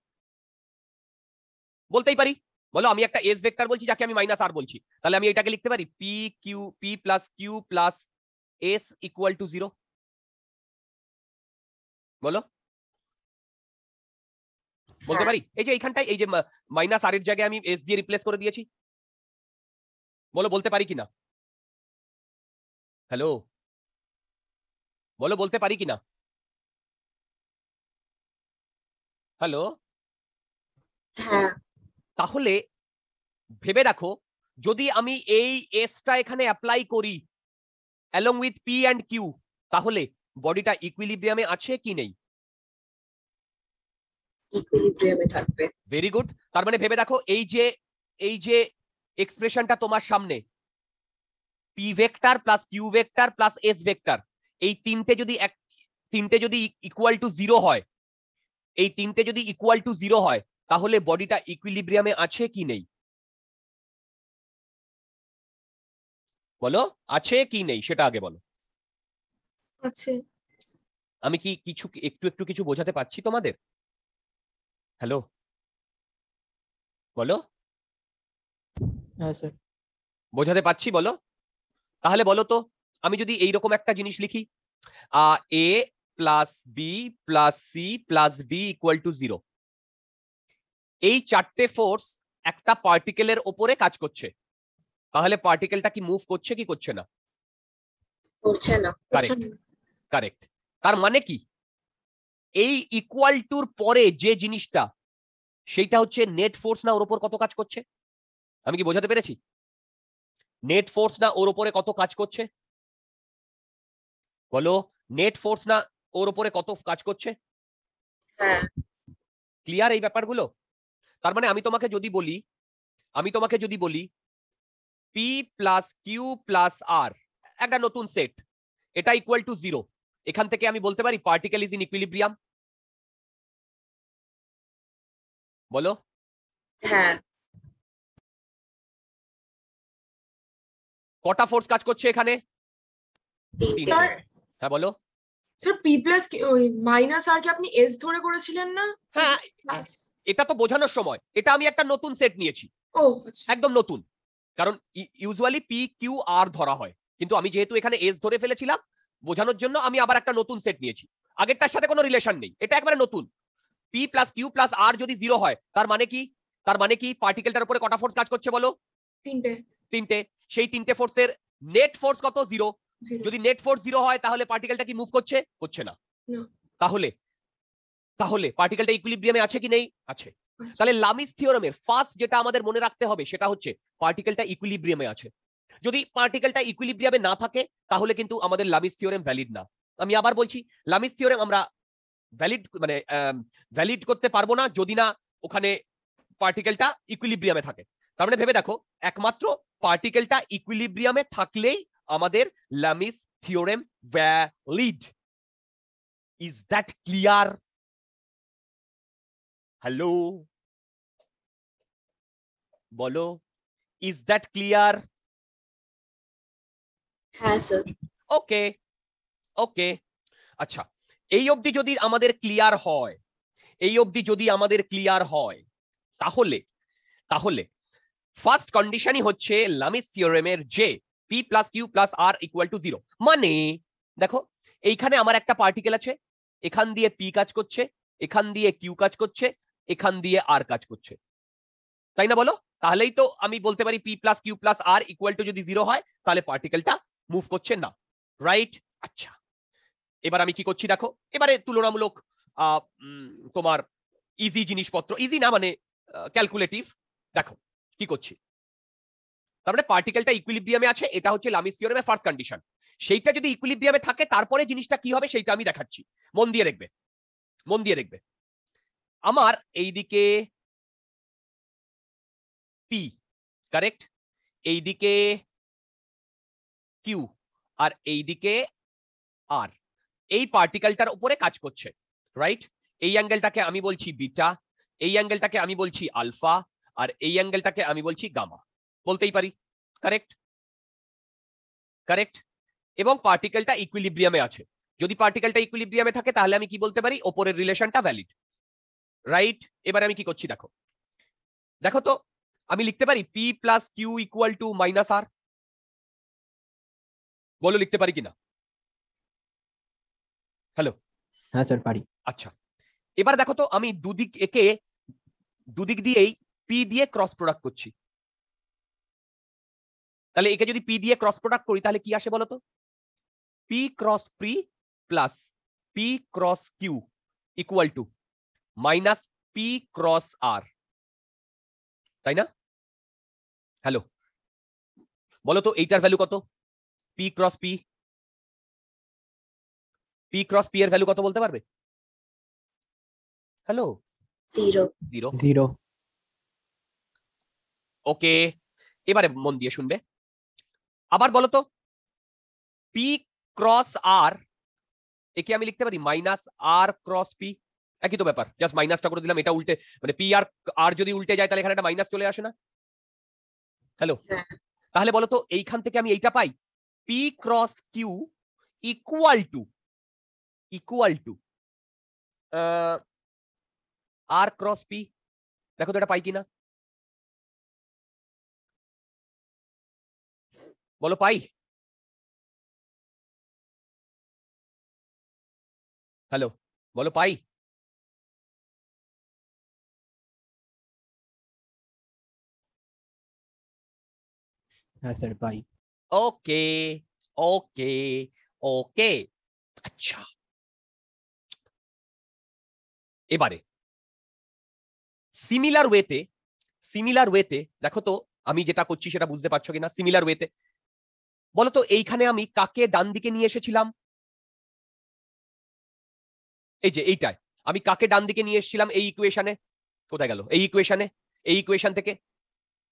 বলতেই পারি। বলো, আমি একটা এস ভেক্টর বলছি যাকে আমি -r বলছি, তাহলে আমি এটাকে লিখতে পারি P plus Q plus S equal to 0। বলো, বলতে পারি? এই যে এইখানটায় এই যে -r এর জায়গায় আমি এস দিয়ে রিপ্লেস করে দিয়েছি, বলো বলতে পারি কিনা? হ্যালো, বলো বলতে পারি কিনা? হ্যালো। হ্যাঁ। তাহলে ভেবে দেখো, যদি আমি এই এসটা এখানে অ্যাপ্লাই করি along with P and Q, তাহলে বডিটা ইকুইলিব্রিয়ামে আছে কি নেই? ইকুইলিব্রিয়ামে থাকবে। Very good. তার মানে ভেবে দেখো, এই যে এক্সপ্রেশনটা তোমার সামনে, P vector plus Q vector plus S vector, এই তিনটে যদি ইকুয়াল টু 0 হয়, এই তিনটে যদি ইকুয়াল টু 0 হয়, তাহলে বডিটা ইকুইলিব্রিয়ামে আছে কি নেই? বলো, আছে কি নেই সেটা আগে বলো। আছে। আমি কি কিছু একটু কিছু বোঝাতে পারছি তোমাদের? হ্যালো, বলো। হ্যাঁ স্যার। বোঝাতে পারছি বলো? তাহলে বলো তো, আমি যদি এইরকম একটা জিনিস লিখি, A plus B plus C plus D equal to 0, এই চারটে ফোর্স একটা পার্টিকেলের ওপরে কাজ করছে, তাহলে পার্টিকেলটা কি মুভ করছে কি করছে না? করছে না। Correct, correct. তার মানে কি, এই ইকুয়াল টুর পরে যে জিনিসটা, সেইটা হচ্ছে নেট ফোর্স না ওর উপর কত কাজ করছে? আমি কি বোঝাতে পেরেছি? নেট ফোর্স না ওর উপরে কত কাজ করছে? বলো, নেট ফোর্স না ওর উপরে কত কাজ করছে? হ্যাঁ ক্লিয়ার এই ব্যাপারগুলো? তার মানে আমি তোমাকে যদি বলি পি প্লাস কিউ প্লাস আর একটা নতুন সেট, এটা ইকুয়াল টু 0, এখান থেকে আমি বলতে পারি পার্টিকেল ইজ ইন ইকুইলিব্রিয়াম। বলো। হ্যাঁ কটা ফোর্স কাজ করছে এখানে? তিনটে। তিনটে। হ্যাঁ বলো। স্যার পি প্লাস ওই মাইনাস আর কি আপনি এস ধরে করেছিলেন না? হ্যাঁ, প্লাস। এটা তো বোঝানোর সময়, এটা আমি একটা নতুন সেট নিয়েছি, ও আচ্ছা। একদম নতুন। কারণ ইউজুয়ালি পি কিউ আর ধরা হয়, কিন্তু আমি যেহেতু এখানে এস ধরে ফেলেছিলাম, বোঝানোর জন্য আমি আবার একটা নতুন সেট নিয়েছি, আগেরটার সাথে কোনো রিলেশন নেই, এটা একবারে নতুন। পি প্লাস কিউ প্লাস আর যদি 0 হয়, তার মানে কি? তার মানে কি পার্টিকেলটার উপরে কটা ফোর্স কাজ করছে বলো? তিনটে। তিনটে। সেই তিনটে ফোর্সের নেট ফোর্স কত? 0। Zero. যদি নেট ফোর্স 0 হয়, তাহলে পার্টিকেলটা কি মুভ করছে? করছে না। না। তাহলে তাহলে পার্টিকেলটা ইকুইলিব্রিয়ামে আছে কি নেই? আছে। তাহলে লামিস থিওরেমের ফার্স্ট যেটা আমাদের মনে রাখতে হবে সেটা হচ্ছে পার্টিকেলটা ইকুইলিব্রিয়ামে আছে। যদি পার্টিকেলটা ইকুইলিব্রিয়ামে না থাকে, তাহলে কিন্তু আমাদের লামিস থিওরেম ভ্যালিড না। আমি আবার বলছি, লামিস থিওরেম আমরা ভ্যালিড করতে পারবো না যদি না ওখানে পার্টিকেলটা ইকুইলিব্রিয়ামে থাকে। তার মানে ভেবে দেখো, একমাত্র পার্টিকেলটা ইকুইলিব্রিয়ামে থাকলেই আমাদের Lamis theorem valid. Is that clear? Hello, বলো, ইজ দ্যাট ক্লিয়ার? হ্যাঁ স্যার। ওকে, ওকে। আচ্ছা, এই অবধি যদি আমাদের ক্লিয়ার হয়, তাহলে তাহলে ফার্স্ট কন্ডিশনই হচ্ছে লামিস থিওরেমের যে P plus Q plus R equal to 0। মানে দেখো, এইখানে আমার একটা পার্টিকেল আছে, এখান দিয়ে পি কাজ করছে, এখান দিয়ে কিউ কাজ করছে, এখান দিয়ে আর কাজ করছে, তাই না? বলো, তাহলেই তো আমি বলতে পারি P plus Q plus R equal to যদি 0 হয়, তাহলে পার্টিকেলটা মুভ করছে না, রাইট? আচ্ছা, এবার আমি কি করছি দেখো, এবারে তুলনামূলক তোমার ইজি জিনিসপত্র, ইজি না মানে ক্যালকুলেটিভ। দেখো কি করছি, তার মানে পার্টিকেলটা ইকুইলিব্রিয়ামে আছে, এটা হচ্ছে লামিস থিওরেমের ফার্স্ট কন্ডিশন। সেইটা যদি ইকুইলিব্রিয়ামে থাকে, তারপরে জিনিসটা কি হবে সেইটা আমি দেখাচ্ছি, মন দিয়ে দেখবে, মন দিয়ে দেখবে। আমার এইদিকে পি, কারেক্ট, এইদিকে কিউ, আর এইদিকে আর, এই পার্টিকেলটার উপরে কাজ করছে, রাইট? এই অ্যাঙ্গেলটাকে আমি বলছি বিটা, এই অ্যাঙ্গেলটাকে আমি বলছি আলফা, আর এই অ্যাঙ্গেলটাকে আমি বলছি গামা, বলতেই পারি, কারেক্ট? কারেক্ট। এবং পার্টিকেলটা ইকুইলিব্রিয়ামে আছে। যদি পার্টিকেলটা ইকুইলিব্রিয়ামে থাকে, তাহলে আমি কি বলতে পারি? ওপরের রিলেশনটা ভ্যালিড, রাইট? এবারে আমি কি করছি দেখো, দেখো তো, আমি লিখতে পারি P plus Q equal to minus R. বলো লিখতে পারি কিনা? হ্যালো। হ্যাঁ স্যার পারি। আচ্ছা, এবার দেখো তো, আমি দুদিক দিয়েই পি দিয়ে ক্রস প্রোডাক্ট করছি, তাহলে একে যদি পি দিয়ে ক্রস প্রোডাক্ট করি, তাহলে কি আসে বলো তো? P cross P plus P cross Q equal to minus P cross R, তাই না? হ্যালো, বলো তো এইটার ভ্যালু কত? P cross P, P cross P এর ভ্যালু কত বলতে পারবে? হ্যালো, 0। 0। 0। ওকে, এবারে মন দিয়ে শুনবে, আবার বলো তো, পি ক্রস আর, একে আমি লিখতে পারি মাইনাস আর ক্রস পি, একই তো ব্যাপার, জাস্ট মাইনাসটা করে দিলাম, এটা উল্টে, মানে পি আর আর যদি উল্টে যায়, তাহলে এখানে একটা মাইনাস চলে আসে না? হ্যালো, হ্যাঁ তাহলে বলো তো এইখান থেকে আমি এইটা পাই, P cross Q equal to R cross P. দেখো তো এটা পাই কিনা, বলো পাই? হ্যালো, বলো পাই? হ্যাঁ স্যার বাই। ওকে ওকে ওকে, আচ্ছা এবারে সিমিলার ওয়েতে দেখো তো আমি যেটা করছি সেটা বুঝতে পারছো কিনা। সিমিলার ওয়েতে বলো তো এইখানে আমি কাকে ডান দিকে নিয়ে এসেছিলাম? এই যে এইটায় আমি কাকে ডান দিকে নিয়ে এসেছিলাম এই ইকুয়েশনে? কোথায় গেল এই ইকুয়েশনে? এই ইকুয়েশন থেকে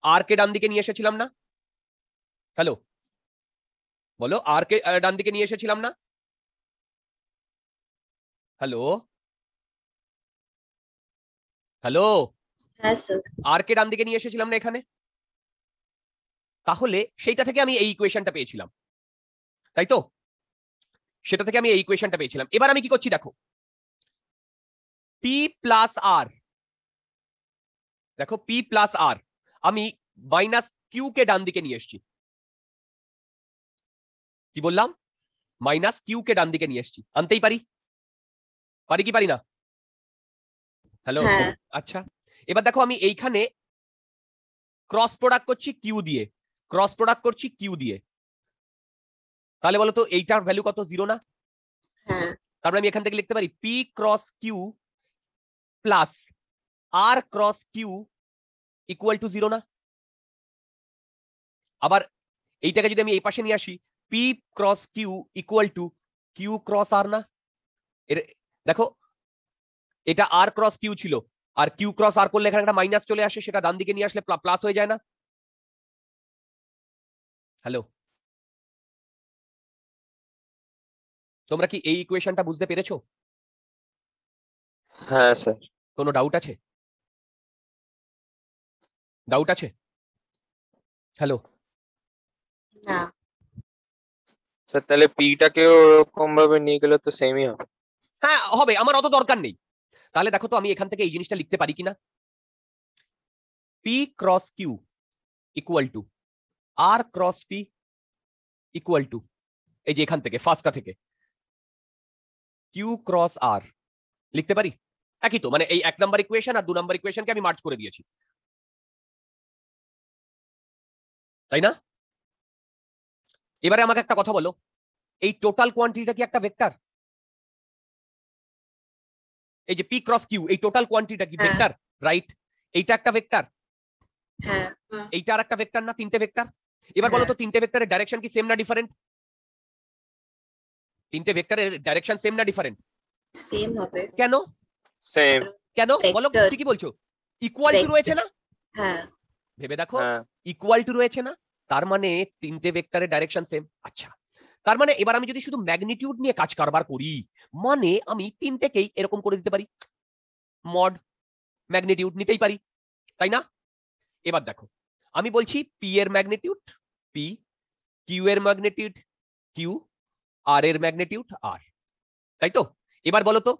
আর কে ডান দিকে নিয়ে এসেছিলাম না? হ্যালো বলো, আর কে ডান দিকে নিয়ে এসেছিলাম না? হ্যালো হ্যালো, হ্যাঁ স্যার। আর কে ডান দিকে নিয়ে এসেছিলাম না এখানে? তাহলে সেইটা থেকে আমি এই ইকুয়েশনটা পেয়েছিলাম, তাই তো? সেটা থেকে আমি এই ইকুয়েশনটা পেয়েছিলাম। এবার আমি কি করছি দেখো, পি প্লাস আর, দেখো পি প্লাস আর আমি মাইনাস কিউ কে ডান দিকে নিয়ে এসেছি। কি বললাম? মাইনাস কিউ কে ডান দিকে নিয়ে এসেছি, আনতেই পারি, পারি কি পারি না? হ্যালো, হ্যাঁ। আচ্ছা এবার দেখো আমি এইখানে ক্রস প্রোডাক্ট করছি কিউ দিয়ে, ক্রস প্রোডাক্ট করছি কিউ দিয়ে, তাহলে বলো তো এইটার ভ্যালু কত? 0 না? হ্যাঁ। তারপরে আমি এখান থেকে লিখতে পারি P cross Q plus R cross Q equal to 0 না? আবার এইটাকে যদি আমি এই পাশে নিয়ে আসি, P cross Q equal to Q cross R না? এর দেখো এটা আর ক্রস কিউ ছিল, আর কিউ ক্রস আর করলে এখানে একটা মাইনাস চলে আসে, সেটা ডান দিকে নিয়ে আসলে প্লাস হয়ে যায় না? হ্যালো, তোমরা কি এই ইকুয়েশনটা বুঝতে পেরেছো? হ্যাঁ স্যার। কোনো ডাউট আছে? ডাউট আছে? হ্যালো না স্যার তাহলে পিটাকেও ওরকম ভাবে নিয়ে গেলে তো সেমই হবে। হ্যাঁ হবে, আমার অত দরকার নেই। তাহলে দেখো তো আমি এখান থেকে এই জিনিসটা লিখতে পারি কিনা, P cross Q equal to R cross P equal to, এই যে এখান থেকে ফার্স্টটা থেকে কিউ ক্রস আর লিখতে পারি। একই তো, মানে এই 1 নাম্বার ইকুয়েশন আর 2 নাম্বার ইকুয়েশনকে আমি মার্জ করে দিয়েছি, তাই না? এবারে আমাকে একটা কথা বলো, এই টোটাল কোয়ান্টিটিটা কি একটা ভেক্টর? এই যে পি ক্রস কিউ, এই টোটাল কোয়ান্টিটিটা কি হ্যাঁ। ভেক্টর? রাইট, এইটা একটা ভেক্টর, হ্যাঁ। এইটা আর একটা ভেক্টর না? তিনটে ভেক্টর। এবার বলো তো তিনটে ভেক্টরের ডাইরেকশন কি সেম না ডিফারেন্ট? তিনটে ভেক্টরের ডাইরেকশন সেম না ডিফারেন্ট? সেম হবে। কেন? সেম। কেন বলো, Vector. ঠিকই বলছো, ইকুয়াল টু Vector. রয়েছে না? হ্যাঁ। ভেবে দেখো, হ্যাঁ ইকুয়াল টু রয়েছে না, তার মানে তিনটে ভেক্টরের ডাইরেকশন সেম। আচ্ছা তার মানে এবার আমি যদি শুধু ম্যাগনিটিউড নিয়ে কাজ কারবার করি, মানে আমি তিনটেকেই এরকম করে দিতে পারি, মড ম্যাগনিটিউড নিতেই পারি, তাই না? এবার দেখো আমি বলছি পি এর ম্যাগনিটিউড পি, কিউ এর ম্যাগনিটিউড কিউ, আর এর ম্যাগনিটিউড আর, তাই তো? এবার বলো তো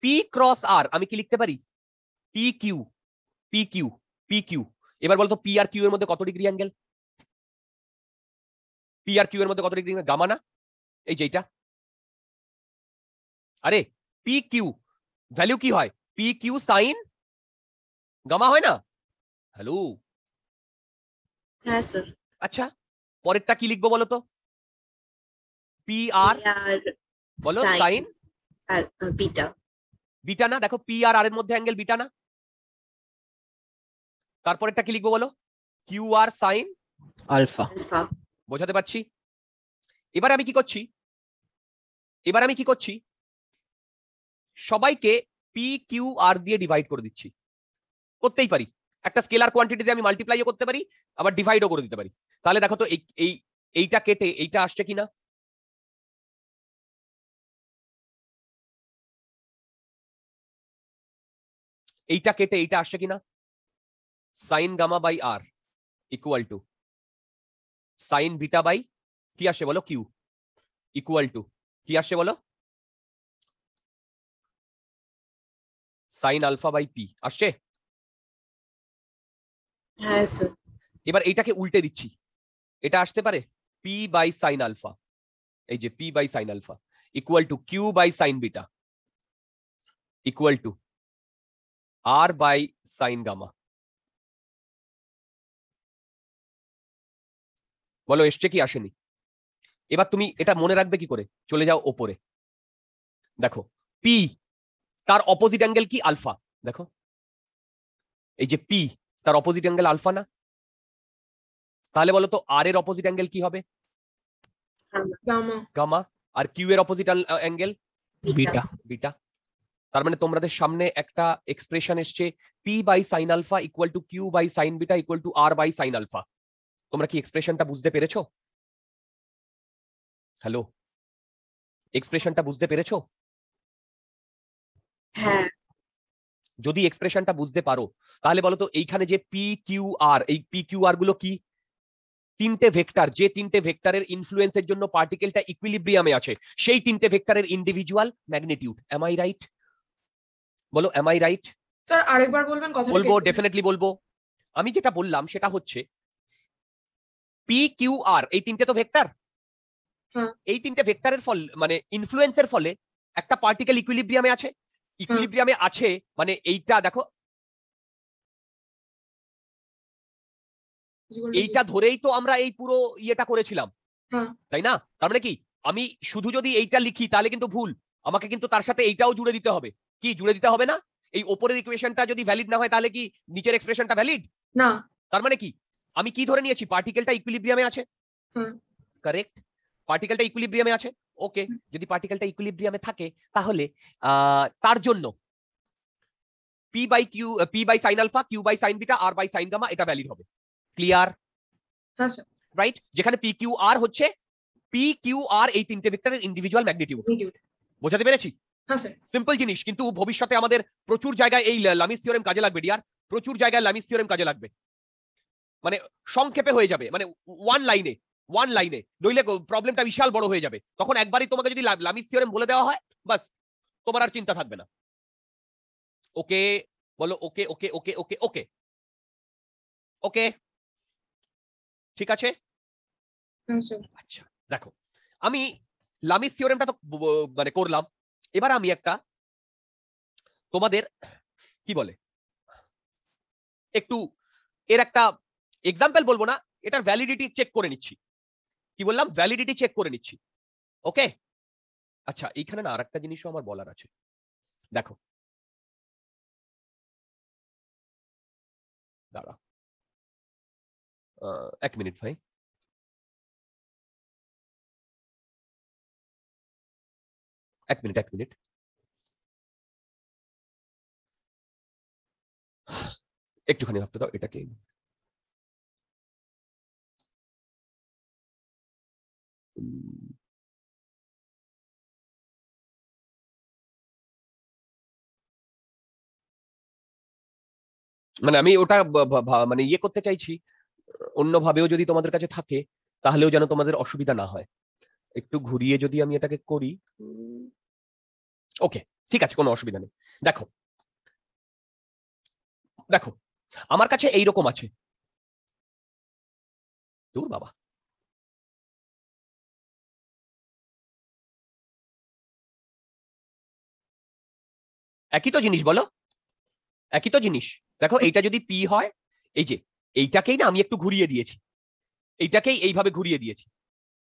পি ক্রস আর আমি কি লিখতে পারি? P Q P Q P Q. এবার বলতো পি আর কিউ এর মধ্যে কত ডিগ্রি অ্যাঙ্গেল? পি আর কিউ এর মধ্যে কত ডিগ্রি? গামা না? এই যে এইটা, আরে পি কিউ ভ্যালু কি হয়? পি কিউ সাইন গামা হয় না? হ্যালো, হ্যাঁ স্যার। আচ্ছা পরেরটা কি লিখবো বলো তো? পি আর আর বলো সাইন সাইন বিটা। বিটা না? দেখো পি আর আর এর মধ্যে অ্যাঙ্গেল বিটা না? তারপরেরটা কি লিখবো বলো? Q R sine alpha. Alpha. বোঝাতে পারছি? এবার আমি কি করছি, এবার আমি কি করছি, সবাইকে পি কিউ আর দিয়ে ডিভাইড করে দিচ্ছি। করতেই পারি, একটা স্কেলার কোয়ান্টিটিতে আমি মাল্টিপ্লাইও করতে পারি, আবার ডিভাইডও করে দিতে পারি। তাহলে দেখো তো এইটা কেটে এইটা আসছে কিনা? এইটা কেটে এইটা আসছে কিনা? Sine gamma by R equal to sine beta by কি আসছে বলো? কিউ ইকুয়াল টু কি আসছে বলো? সাইন আলফা বাই পি আসছে। হ্যাঁ স্যার। এবার এইটাকে উল্টে দিচ্ছি, এটা আসতে পারে পি বাই সাইন আলফা, এই যে P by sine alpha equal to Q by sine beta equal to R by sine gamma. বলো এসছে কি আসেনি? এবার তুমি এটা মনে রাখবে কি করে? চলে যাও ওপরে, দেখো পি তার অপোজিট অ্যাঙ্গেল কি? আলফা। দেখো এই যে পি তার অপোজিট অ্যাঙ্গেল আলফা না? তাহলে বলো তো আর এর অপোজিট অ্যাঙ্গেল কি হবে? গামা। গামা। আর কিউ এর অপোজিট অ্যাঙ্গেল বিটা। বিটা। তার মানে তোমাদের সামনে একটা এক্সপ্রেশন এসছে P by sine alpha equal to Q by sine beta equal to R by sine alpha. তোমরা কি এক্সপ্রেশনটা বুঝতে পেরেছো? হ্যালো, এক্সপ্রেশনটা বুঝতে পেরেছো? হ্যাঁ যদি এক্সপ্রেশনটা বুঝতে পারো তাহলে বলো তো এইখানে যে পি কিউ আর, এই পি কিউ আর গুলো কি? তিনটে ভেক্টর, যে তিনটে ভেক্টরের ইনফ্লুয়েন্সের জন্য পার্টিকেলটা ইকুইলিব্রিয়ামে আছে, সেই তিনটে ভেক্টরের individual magnitude. Am I right? বলো এম আই রাইট? স্যার আরেকবার বলবেন কথাটা? বলবো, ডেফিনেটলি বলবো। আমি যেটা বললাম সেটা হচ্ছে পি কিউ আর এই তিনটে তো ভেক্টর, হ্যাঁ। এই তিনটে ভেক্টরের ফল মানে ইনফ্লুয়েন্সের ফলে একটা পার্টিকেল ইকুইলিব্রিয়ামে আছে। ইকুইলিব্রিয়ামে আছে মানে এইটা দেখো, এইটা ধরেই তো আমরা এই পুরো ইয়েটা করেছিলাম, হ্যাঁ। তাই না? তার মানে কি আমি শুধু যদি এইটা লিখি তাহলে কিন্তু ভুল, আমাকে কিন্তু তার সাথে এইটাও জুড়ে দিতে হবে। কি জুড়ে দিতে হবে না? এই ওপরের ইকুয়েশনটা যদি ভ্যালিড না হয় তাহলে কি নিচের এক্সপ্রেশনটা ভ্যালিড না? তার মানে কি আমি কি ধরে নিয়েছি? পার্টিকেলটা ইকুইলিব্রিয়ামে আছে। হ্যাঁ। কারেক্ট, পার্টিকেলটা ইকুইলিব্রিয়ামে আছে। ওকে, যদি পার্টিকেলটা ইকুইলিব্রিয়ামে থাকে তাহলে তার জন্য P by sine alpha, Q by sine beta, R by sine gamma এটা ভ্যালিড হবে। ক্লিয়ার? হ্যাঁ স্যার। রাইট, যেখানে পি কিউ আর হচ্ছে পি কিউ আর এই তিনটে ভেক্টরের ইন্ডিভিজুয়াল ম্যাগনিটিউড। বোঝাতে পেরেছি? হ্যাঁ স্যার। সিম্পল জিনিস, কিন্তু ভবিষ্যতে আমাদের প্রচুর জায়গায় এই লামিস থিওরেম কাজে লাগবে ডিয়ার, প্রচুর জায়গায় লামিস থিওরেম কাজে লাগবে। মানে সংক্ষেপে হয়ে যাবে, মানে ওয়ান লাইনে, নইলে প্রবলেমটা বিশাল বড় হয়ে যাবে। তখন একবারই তোমাকে যদি লামিস থিওরেম বলে দেওয়া হয়, বাস তোমার আর চিন্তা থাকবে না। ওকে বলো, ওকে ওকে ওকে ওকে ওকে ওকে, ঠিক আছে? হ্যাঁ স্যার। আচ্ছা দেখো, আমি লামিস থিওরেমটা তো মানে করলাম। এবার আমি একটা তোমাদের কি বলে একটু এর একটা এক্সাম্পল বলবো না, এটার ভ্যালিডিটি চেক করে নিচ্ছি। কি বললাম? ভ্যালিডিটি চেক করে নিচ্ছি। ওকে আচ্ছা, এইখানে না আরেকটা জিনিসও আমার বলার আছে। দেখো দাঁড়া, এক মিনিট ভাই। এক মিনিট একটুখানি ভাবতে দাও এটাকে। মানে আমি ওটা মানে ইয়ে করতে চাইছি অন্যভাবেও, যদি তোমাদের কাছে থাকে তাহলেও যেন তোমাদের অসুবিধা না হয়। একটু ঘুরিয়ে যদি আমি এটাকে করি, ওকে ঠিক আছে, কোনো অসুবিধা নেই। দেখো দেখো আমার কাছে এইরকম আছে, দূর বাবা, একই তো জিনিস, বলো একই তো জিনিস। দেখো এইটা যদি পি হয়, এই যে এইটাকেই না আমি একটু ঘুরিয়ে দিয়েছি, এইটাকেই এইভাবে ঘুরিয়ে দিয়েছি।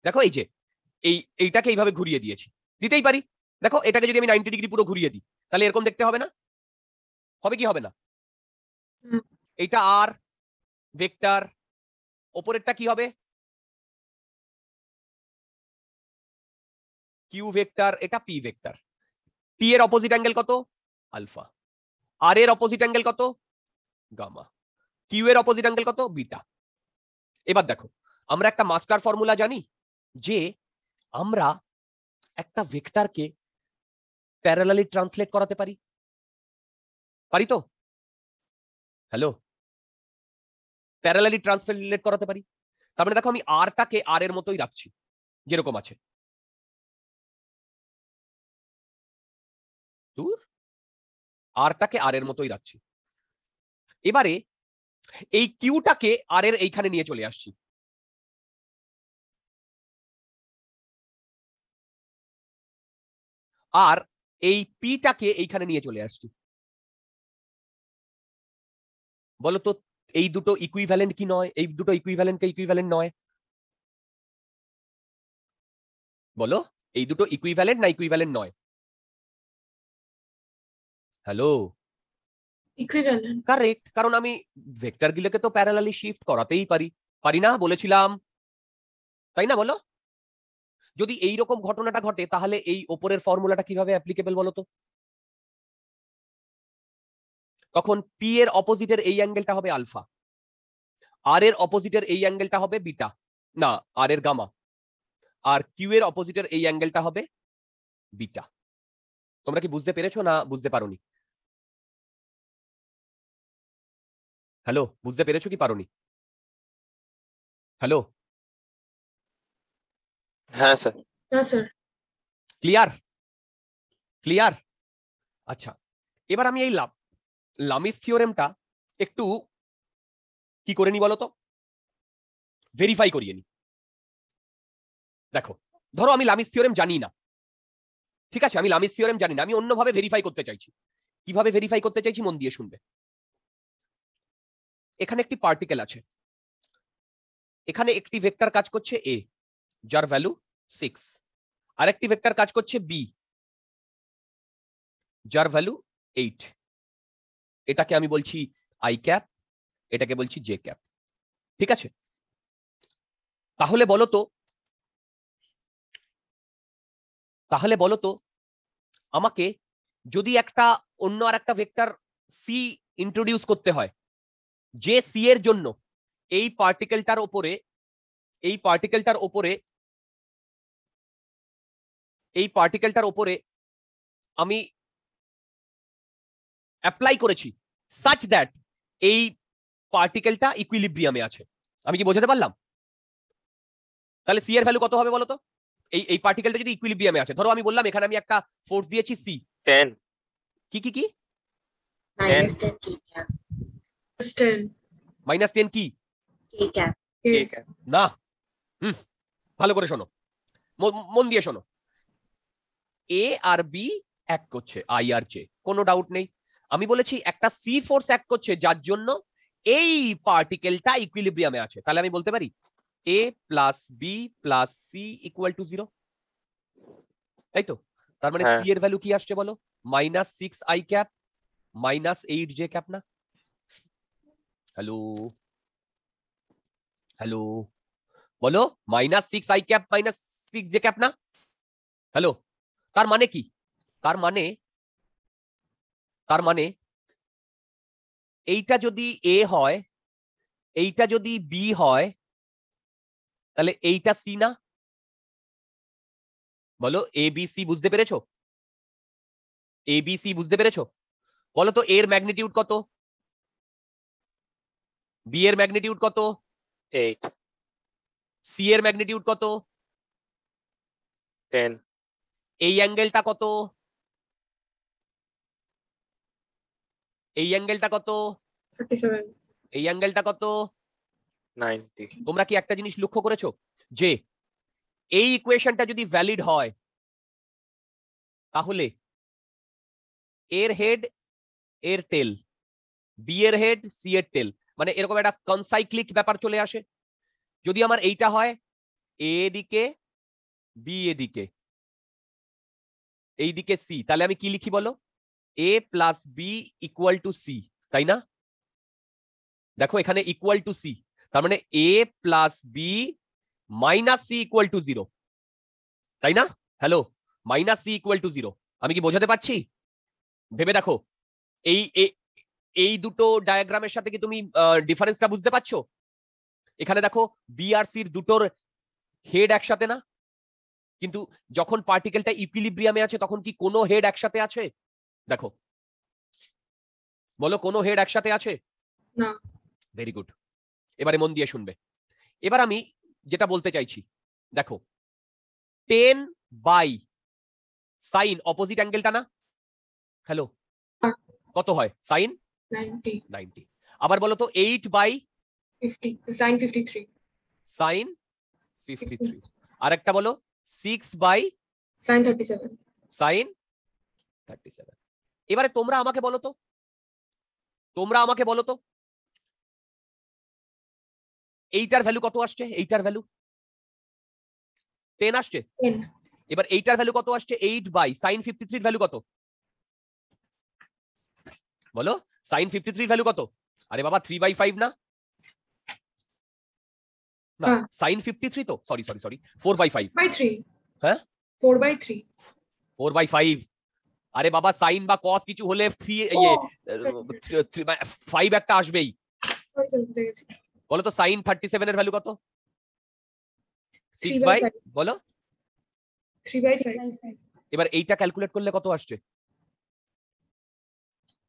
দেখো এই যে এইটাকে এইভাবে ঘুরিয়ে দিয়েছি, দিতেই পারি। দেখো এটাকে যদি আমি 90 ডিগ্রি পুরো ঘুরিয়ে দিই তাহলে এরকম দেখতে হবে না? হবে কি হবে না? এইটা আর ভেক্টর, ওপরেরটা কি হবে? কিউ ভেক্টর, এটা পি ভেক্টর। পি এর অপোজিট অ্যাঙ্গেল কত? আলফা। আর এর অপোজিট অ্যাঙ্গেল কত? গামা। কিউ এর অপোজিট অ্যাঙ্গেল কত? বিটা। এবার দেখো, আমরা একটা মাস্টার ফর্মুলা জানি যে আমরা একটা ভেক্টরকে প্যারালালি ট্রান্সলেট করাতে পারি, পারি তো? হ্যালো, প্যারালালি ট্রান্সলেট করাতে পারি। তার মানে দেখো আমি আরটাকে আর এর মতোই রাখছি যেরকম আছে। দূর, আরটাকে আর এর মতোই রাখছি। এবারে এই কিউটাকে আর এর এইখানে নিয়ে চলে আসছি। আর এই পিটাকে এইখানে নিয়ে চলে আসছি। বলো তো এই দুটো ইকুইভ্যালেন্ট কি নয়? এই দুটো ইকুইভ্যালেন্ট নয়? বলো এই দুটো ইকুইভ্যালেন্ট না ইকুইভ্যালেন্ট নয়? Hello, equivalent. কারেক্ট, কারণ আমি ভেক্টর গুলোকে তো প্যারালালি শিফট করাতেই পারি, পারি না বলেছিলাম, তাই না? বলো, যদি এই রকম ঘটনাটা ঘটে তাহলে এই ওপরের ফর্মুলাটা কিভাবে অ্যাপ্লিকেবল বলো তো? তখন পি এর অপোজিটের এই অ্যাঙ্গেলটা হবে আলফা, আর এর অপোজিটের এই অ্যাঙ্গেলটা হবে বিটা, না আর এর গামা, আর কিউ এর অপোজিটের এই অ্যাঙ্গেলটা হবে বিটা। তোমরা কি বুঝতে পেরেছো না বুঝতে পারোনি? হ্যালো, বুঝতে পেরেছো কি পারোনি? হ্যালো, হ্যাঁ স্যার। না স্যার। ক্লিয়ার? ক্লিয়ার? আচ্ছা, এবার আমি এই লামিস থিওরেমটা একটু কি করে নি বলতো, ভেরিফাই করিয়ে নি। দেখো, ধরো আমি লামিস থিওরেম জানি না, ঠিক আছে, আমি লামিস থিওরেম জানি না, আমি অন্যভাবে ভেরিফাই করতে চাইছি। কিভাবে ভেরিফাই করতে চাইছি মন দিয়ে শুনবে। এখানে একটি পার্টিকেল আছে, এখানে একটি ভেক্টর কাজ করছে এ, যার ভ্যালু 6, আরেকটি ভেক্টর কাজ করছে বি, যার ভ্যালু 8। এটাকে আমি বলছি আই ক্যাপ, এটাকে বলছি জে ক্যাপ, ঠিক আছে? তাহলে বলো তো আমাকে যদি একটা অন্য আর একটা ভেক্টর সি ইন্ট্রোডিউস করতে হয়, যে সি এর জন্য এই পার্টিকেলটার ওপরে আমি অ্যাপ্লাই করেছি সাচ দ্যাট এই পার্টিকেলটা ইকুইলিব্রিয়ামে আছে। আমি কি বোঝাতে পারলাম? তাহলে সি এর ভ্যালু কত হবে বলো তো? এই পার্টিকেলটা যদি ইকুইলিব্রিয়ামে আছে, ধরো আমি বললাম এখানে আমি একটা ফোর্স দিয়েছি সি, 10 কি কি কি -10 K cap. টেন। -10 কি K cap. ঠিক আছে। না, ভালো করে শোনো, মন দিয়ে শোনো। এ আর বি এক করছে, আই আর জে, কোনো ডাউট নেই। আমি বলেছি একটা সি ফোর্স এক করছে যার জন্য এই পার্টিকেলটা ইকুইলিব্রিয়ামে আছে, তাহলে আমি বলতে পারি A plus B plus C equal to 0, তাই তো? তার মানে হ্যাঁ। সি এর ভ্যালু কি আসছে বলো? -6 আই ক্যাপ -8 জে ক্যাপ না? হ্যালো হ্যালো, বলো, -6 আই ক্যাপ -6 জে ক্যাপ না? হ্যালো, তার মানে কি? তার মানে এইটা যদি এ হয়, এইটা যদি বি হয়, তাহলে এইটা সি না? বলো, এ বি সি বুঝতে পেরেছো? এ বি সি বুঝতে পেরেছো? বলো তো এর ম্যাগনিটিউড কত, বি এর ম্যাগনিটিউড কত, 8 সি এর ম্যাগনিটিউড কত, 10 এই অ্যাঙ্গেলটা কত, এই অ্যাঙ্গেলটা কত, 37। এই অ্যাঙ্গেলটা কত? 90 তোমরা কি একটা জিনিস লক্ষ্য করেছো যে এই ইকুয়েশনটা যদি ভ্যালিড হয় তাহলে এর হেড এর টেল, বি এর হেড সি এর টেল, মানে এরকম একটা কনসাইক্লিক ব্যাপার চলে আসে। যদি আমার এইটা হয় এ দিকে বি এদিকে এইদিকে সি, তাহলে আমি কি লিখি বলো? A plus B equal to C, তাই না? দেখো এখানে ইকুয়াল টু সি, তার মানে A plus B minus C equal to 0, তাই না? হ্যালো, -c ইকুয়াল টু 0, আমি কি বোঝাতে পারছি? ভেবে দেখো, এই এই দুটো ডায়াগ্রামের সাথে কি তুমি ডিফারেন্সটা বুঝতে পারছো? এখানে দেখো বি আর সির দুটোর হেড একসাথে না, কিন্তু যখন পার্টিকেলটা ইকুইলিব্রিয়ামে আছে তখন কি কোনো হেড একসাথে আছে? দেখো, বলো কোনো হেড একসাথে আছে? না। ভেরি গুড, এবারে মন দিয়ে শুনবে। এবার আমি যেটা বলতে চাইছি, দেখো 10/sin অপোজিট অ্যাঙ্গেলটা না? হ্যালো, কত হয় সাইন? 90। আবার বলো তো 8/50 sin 53। সাইন 53, আরেকটা বলো 6/sin sin 37। 37। এবারে তোমরা আমাকে বলো তো এইটার ভ্যালু কত আসছে? এইটার ভ্যালু 10 আসছে। এবার এইটার ভ্যালু কত আসছে 8 বাই সাইন 53 ভ্যালু কত বলো সাইন 53 ভ্যালু কত আরে বাবা 3/5 না না হ্যাঁ। সাইন 53 তো সরি সরি সরি 4/5 বাই 3 হ্যাঁ 4/3 4/5 আরে বাবা সাইন বা কস কিছু হলে 3 ও ইয়ে sorry, 5 একটা আসবেই sorry, ভুলে গেছি বলো তো সাইন 37 এর ভ্যালু কত 6 3 বাই by 5 বলো 3/5 এবার এইটা ক্যালকুলেট করলে কত আসছে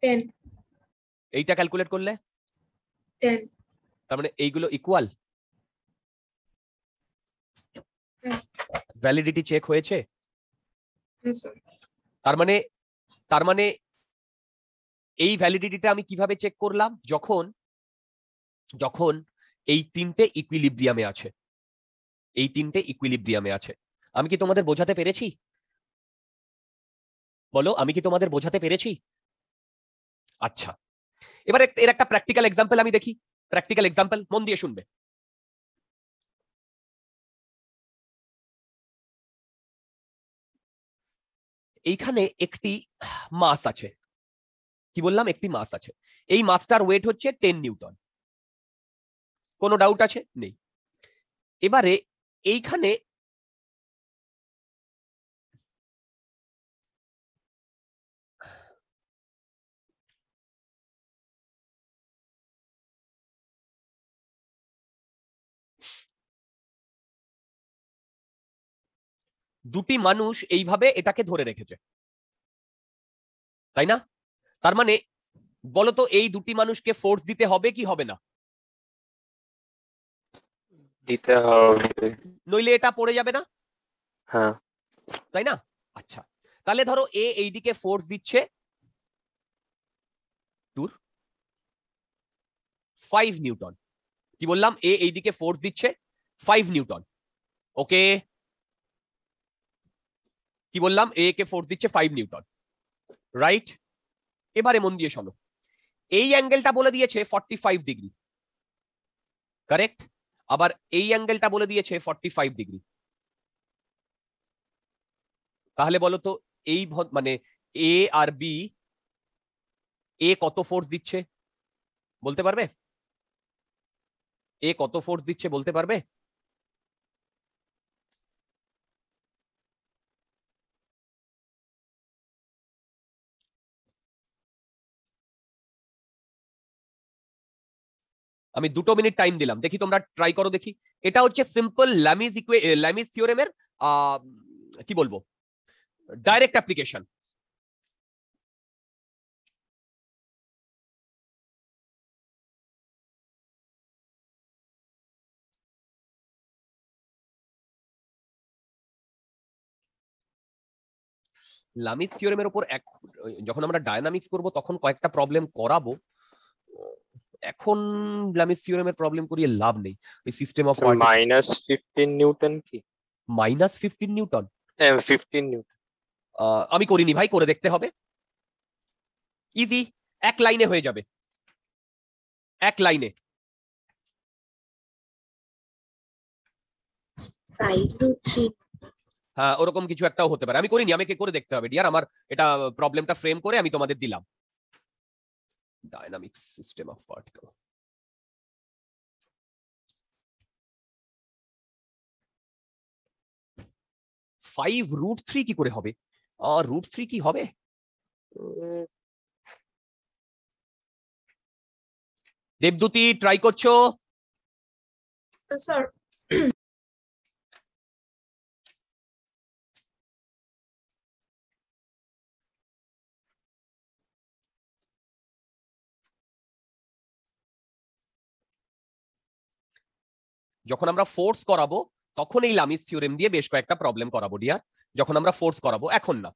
10 এইটা ক্যালকুলেট করলে 10 তার মানে এইগুলো ইকুয়াল হ্যাঁ। ভ্যালিডিটি চেক হয়েছে হ্যাঁ স্যার তার মানে এই ভ্যালিডিটিটা আমি কিভাবে চেক করলাম যখন যখন এই তিনটে ইকুইলিব্রিয়ামে আছে এই তিনটে ইকুইলিব্রিয়ামে আছে আমি কি তোমাদের বোঝাতে পেরেছি বলো আমি কি তোমাদের বোঝাতে পেরেছি আচ্ছা এবার এর একটা প্র্যাকটিক্যাল এক্সাম্পল আমি দেখি প্র্যাকটিক্যাল এক্সাম্পল মন দিয়ে শুনবে এইখানে একটি মাস আছে কি বললাম একটি মাস আছে এই মাসটার ওয়েট হচ্ছে 10 নিউটন কোনো ডাউট আছে নেই এবারে এইখানে দুটি মানুষ এইভাবে এটাকে ধরে রেখেছে তাই না তার মানে বলতো এই দুটি মানুষকে ফোর্স দিতে হবে কি হবে না দিতে হবে। নইলে এটা পড়ে যাবে না হ্যাঁ তাই না আচ্ছা তাহলে ধরো এ এইদিকে ফোর্স দিচ্ছে দূর 5 নিউটন কি বললাম এ এইদিকে ফোর্স দিচ্ছে 5 নিউটন ওকে কি বললাম এ কে ফোর্স দিচ্ছে 5 নিউটন রাইট এবারে মন দিয়ে শোনো এই অ্যাঙ্গেলটা বলে দিয়েছে 45 ডিগ্রি কারেক্ট আবার এই অ্যাঙ্গেলটা বলে দিয়েছে 45 ডিগ্রি তাহলে বলো তো এই মানে এ আর বি এ কত ফোর্স দিচ্ছে বলতে পারবে এ কত ফোর্স দিচ্ছে বলতে পারবে আমি 2 মিনিট টাইম দিলাম দেখি তোমরা ট্রাই করো দেখি এটা হচ্ছে সিম্পল ল্যামিস থিওরেমের কি বলবো ডাইরেক্ট অ্যাপ্লিকেশন লামিস থিওরেমের উপর যখন আমরা ডায়নামিক্স করব তখন কয়েকটা প্রবলেম করাবো এখন লামিস থিওরেমের প্রবলেম করিয়ে লাভ নেই ওই সিস্টেম অফ -15 নিউটন কি -15 নিউটন হ্যাঁ 15 নিউটন আমি করিনি ভাই করে দেখতে হবে ইজি এক লাইনে হয়ে যাবে এক লাইনে 5√3 হ্যাঁ ওরকম কিছু একটাও হতে পারে আমি করিনি আমাকে করে দেখতে হবে ডিয়ার আমার এটা প্রবলেমটা ফ্রেম করে আমি তোমাদের দিলাম ডায়নামিক সিস্টেম অফ পার্টিকেল √3 কি করে হবে √3 কি হবে দেবদূতি ট্রাই করছো স্যার যখন আমরা ফোর্স করাবো তখন এই লামিস থিওরেম দিয়ে বেশ কয়েকটা প্রবলেম করাবো ডিয়ার যখন আমরা ফোর্স করাবো এখন না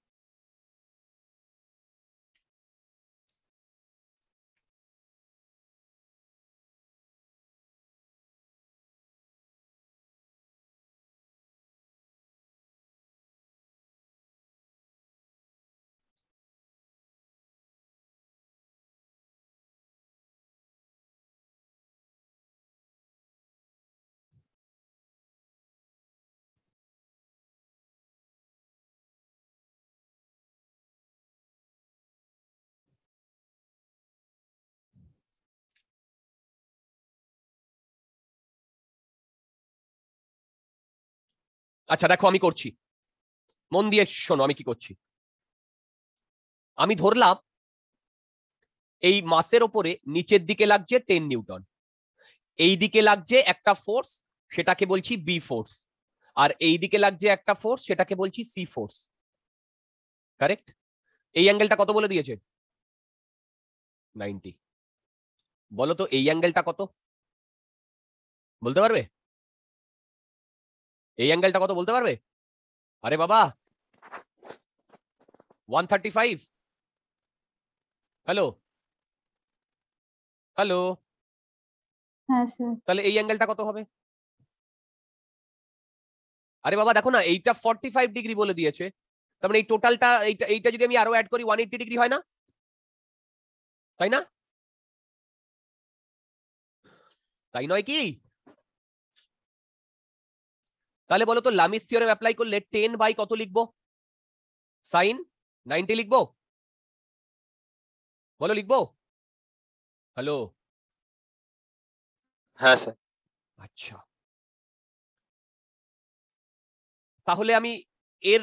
আচ্ছা দেখো আমি করছি, মন দিয়ে শোনো আমি কি করছি। আমি ধরলাম এই মাসের ওপরে নিচের দিকে লাগছে 10 নিউটন, এই দিকে লাগছে একটা ফোর্স, সেটাকে বলছি বি ফোর্স, আর এই দিকে লাগছে একটা ফোর্স, সেটাকে বলছি সি ফোর্স। কারেক্ট? এই অ্যাঙ্গেলটা কত বলে দিয়েছে? 90। বলো তো এই অ্যাঙ্গেলটা কত বলতে পারবে? এই অ্যাঙ্গেলটা কত বলতে পারবে? আরে বাবা 135। হ্যালো হ্যালো, হ্যাঁ স্যার। তাহলে এই অ্যাঙ্গেলটা কত হবে? আরে বাবা দেখো না, এইটা 45 ডিগ্রি বলে দিয়েছে, তার মানে এই টোটালটা এইটা যদি আমি আরো অ্যাড করি 180 ডিগ্রি হয় না? তাই না? তাই নয় কি? তাহলে বলো তো লামিস থিওরেম অ্যাপ্লাই করলে 10 বাই কত লিখবো? সাইন 90 লিখবো? বলো লিখবো? হ্যালো। হ্যাঁ স্যার। আচ্ছা, তাহলে আমি এর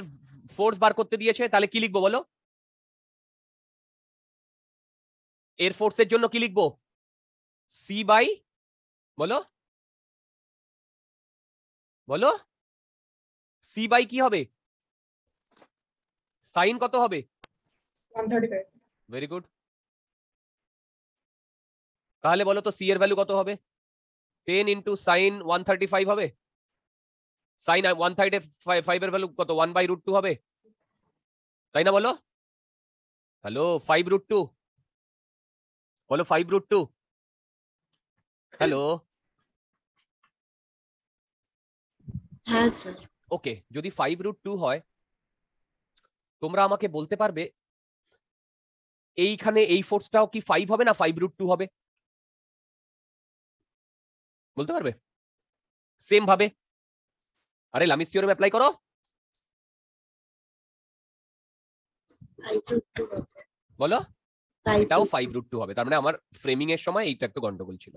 ফোর্স বার করতে দিয়েছে, তাহলে কি লিখবো বলো? এর ফোর্সের জন্য কি লিখবো? সি বাই, বলো বলো, সি বাই কি হবে? সাইন কত হবে? 135। Very good. তাহলে বলো তো সি এর ভ্যালু কত হবে? 10 ইন্টু সাইন 135 হবে। সাইন 135 এর ভ্যালু কত? 1/√2 হবে, তাই না? বলো হ্যালো, 5√2 বলো, 5√2। হ্যালো, হ্যাঁ স্যার। ওকে, যদি 5√2 হয় তোমরা আমাকে বলতে পারবে এইখানে এই ফোর্সটাও কি 5 হবে না 5√2 হবে? বলতে পারবে? সেম ভাবে, আরে লামিস থিওরেম অ্যাপ্লাই করো। 5√2 হবে। বলো, এটাও 5√2 5√2 হবে, তার মানে আমার ফ্রেমিং এর সময় এইটা একটু গন্ডগোল ছিল।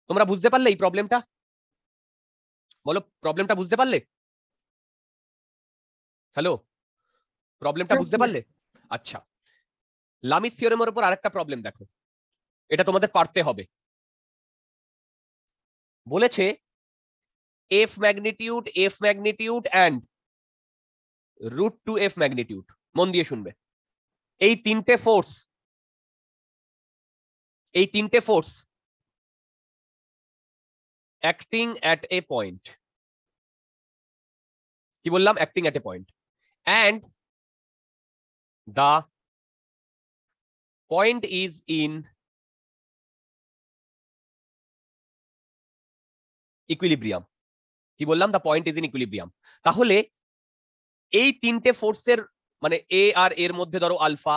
তোমরা বুঝতে পারলে এই প্রবলেমটা? বলো প্রবলেমটা বুঝতে পারলে? হ্যালো, প্রবলেমটা Yes, বুঝতে sir. পারলে? আচ্ছা, লামিস থিওরেমের উপর আরেকটা প্রবলেম দেখো, এটা তোমাদের পারতে হবে। বলেছে F magnitude and √2f magnitude. মন দিয়ে শুনবে, এই তিনটে force acting at a point, কি বললাম? Acting at a point, and the point is in equilibrium. কি বললাম? The point is in equilibrium. তাহলে এই তিনটে ফোর্সের মানে এ আর এর মধ্যে ধরো আলফা,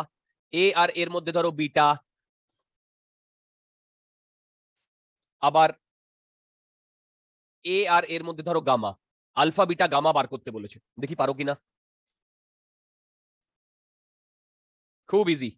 এ আর এর মধ্যে ধরো বিটা, আবার এ আর এর মধ্যে ধরো গামা, আলফা বিটা গামা বার করতে বলেছে, দেখি পারো কিনা। খুব ইজি।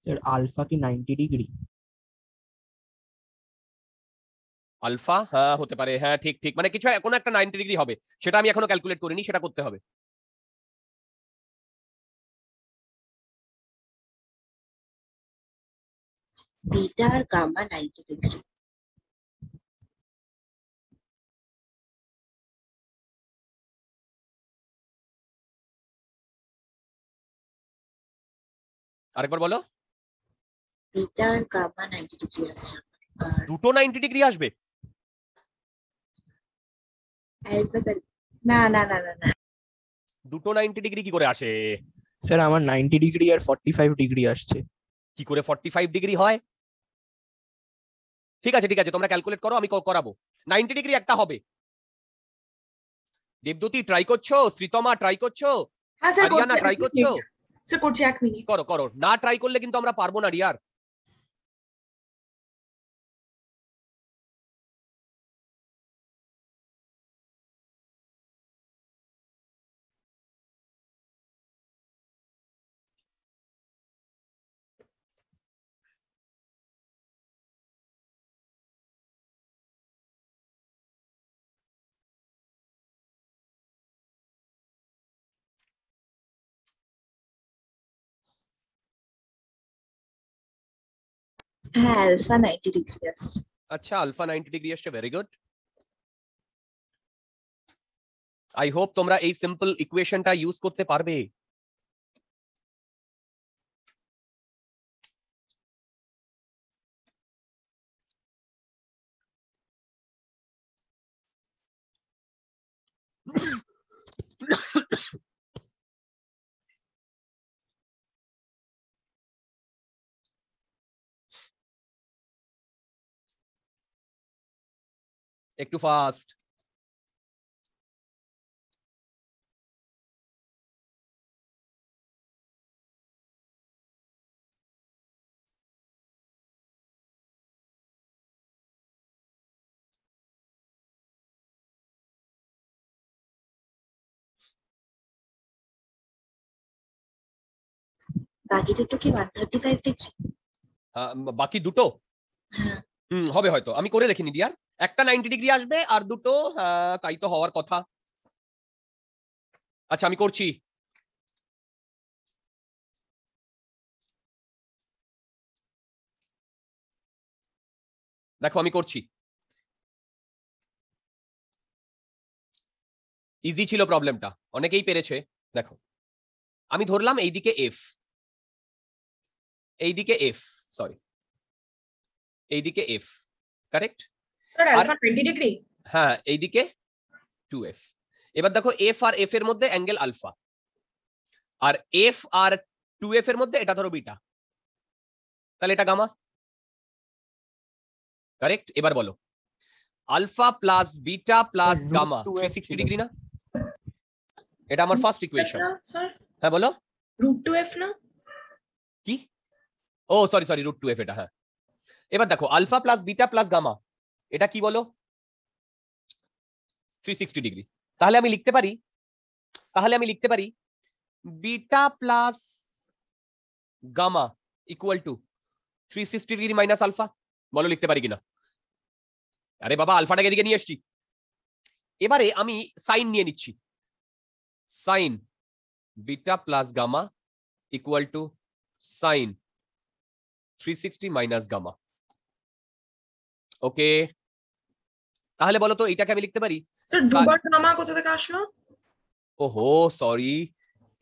স্যার আলফা কি 90 ডিগ্রি? আলফা হ্যাঁ হতে পারে, হ্যাঁ ঠিক ঠিক, মানে কিছু কোনো একটা 90 ডিগ্রি হবে, সেটা আমি এখনো ক্যালকুলেট করিনি, সেটা করতে হবে। বিটা আর গামা 90 ডিগ্রি। আরেকবার বলো। বিটা আর গামা 90 ডিগ্রি আসছে আর দুটো 90 ডিগ্রি আসবে? আরেকবার না না না না না দুটো 90 ডিগ্রি কি করে আসে? স্যার আমার 90 ডিগ্রি আর 45 ডিগ্রি আসছে। কি করে 45 ডিগ্রি হয়? ঠিক আছে ঠিক আছে, তোমরা ক্যালকুলেট করো, আমি করাবো। 90 ডিগ্রি একটা হবে। দেবদূতি ট্রাই করছো, শ্রীতমা ট্রাই করছো, হ্যাঁ স্যার করছি, আরিয়ানা ট্রাই করছো? স্যার করছি 1 মিনিট। করো করো, না ট্রাই করলে কিন্তু আমরা পারবো না রিয়ার। হ্যাঁ আলফা 90 ডিগ্রি আসছে। আচ্ছা, আলফা 90 ডিগ্রি আসছে, ভেরি গুড। আই হোপ তোমরা এই সিম্পল ইকুয়েশনটা ইউজ করতে পারবে। একটু ফাস্ট। বাকি দুটো কি 135 ডিগ্রি? বাকি দুটো হ্যাঁ হবে হয়তো, আমি করে দেখিনি ডিয়ার। একটা 90 ডিগ্রি আসবে আর দুটো তাই তো হওয়ার কথা। আচ্ছা আমি করছি। দেখো আমি করছি, ইজি ছিল প্রবলেমটা, অনেকেই পেরেছে। দেখো আমি ধরলাম এইদিকে এফ, এইদিকে এফ, সরি এইদিকে এফ, কারেক্ট? স্যার আর আলফা 90 ডিগ্রি। হ্যাঁ এইদিকে 2f। এবার দেখো এফ আর এফ এর মধ্যে অ্যাঙ্গেল আলফা, আর এফ আর 2f এর মধ্যে এটা ধরো বিটা, তাহলে এটা গামা, কারেক্ট? এবার বলো alpha plus beta plus gamma 360 degree না? এটা আমার ফার্স্ট ইকুয়েশন। স্যার হ্যাঁ বলো। √2f না? কি? ও সরি সরি, √2f এটা, হ্যাঁ। এবার দেখো alpha plus beta plus gamma, এটা কি বলো? 360 ডিগ্রি। তাহলে আমি লিখতে পারি beta plus gamma equal to 360 degree minus alpha. বলো লিখতে পারি কিনা? আরে বাবা, আলফাটাকে এদিকে নিয়ে এসছি। এবারে আমি সাইন নিয়ে নিচ্ছি, sine beta plus gamma equal to sine 360 minus gamma. Okay, তাহলে বলো তো এটাকে আমি লিখতে পারি, স্যার দুবার গামা কোথা থেকে আসলো? ওহো সরি,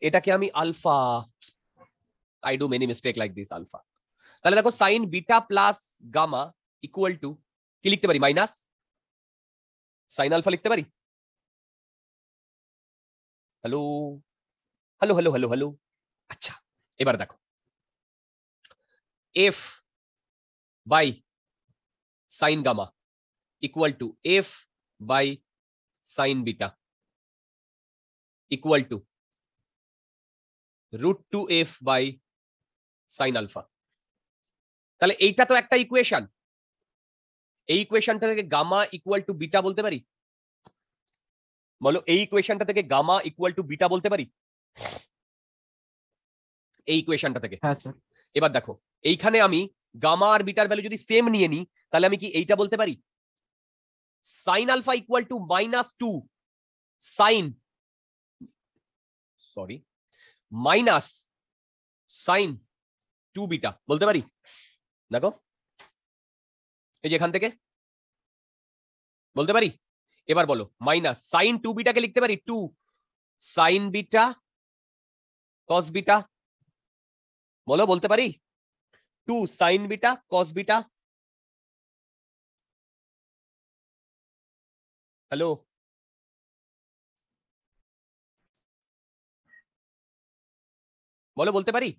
এটাকে আমি alpha, I do many mistake like this, alpha. তাহলে দেখো sine beta plus gamma equal to কি লিখতে পারি? মাইনাস সাইন আলফা লিখতে পারি। Hello hello hello hello hello. আচ্ছা এবার দেখো F by sine gamma equal to F by sine beta equal to √2f by sine alpha. তাহলে এইটা তো একটা ইকুয়েশন, এই ইকুয়েশনটা থেকে গামা ইকুয়াল টু বিটা বলতে পারি? বলো এই ইকুয়েশনটা থেকে গামা ইকুয়াল টু বিটা বলতে পারি? এই ইকুয়েশনটা থেকে। হ্যাঁ স্যার। এবার দেখো এইখানে আমি গামা আর বিটার ভ্যালু যদি সেম নিয়ে নিই, তাহলে আমি কি এইটা বলতে পারি? Sine alpha equal to -2 sine, sorry, minus sine 2 beta বলতে পারি? দেখো এই যে এখান থেকে বলতে পারি। এবার বলো মাইনাস সাইন 2 বিটাকে লিখতে পারি 2 সাইন বিটা কস বিটা, বলো বলতে পারি? 2 সাইন বিটা কস বিটা। হ্যালো বলো, বলতে পারি?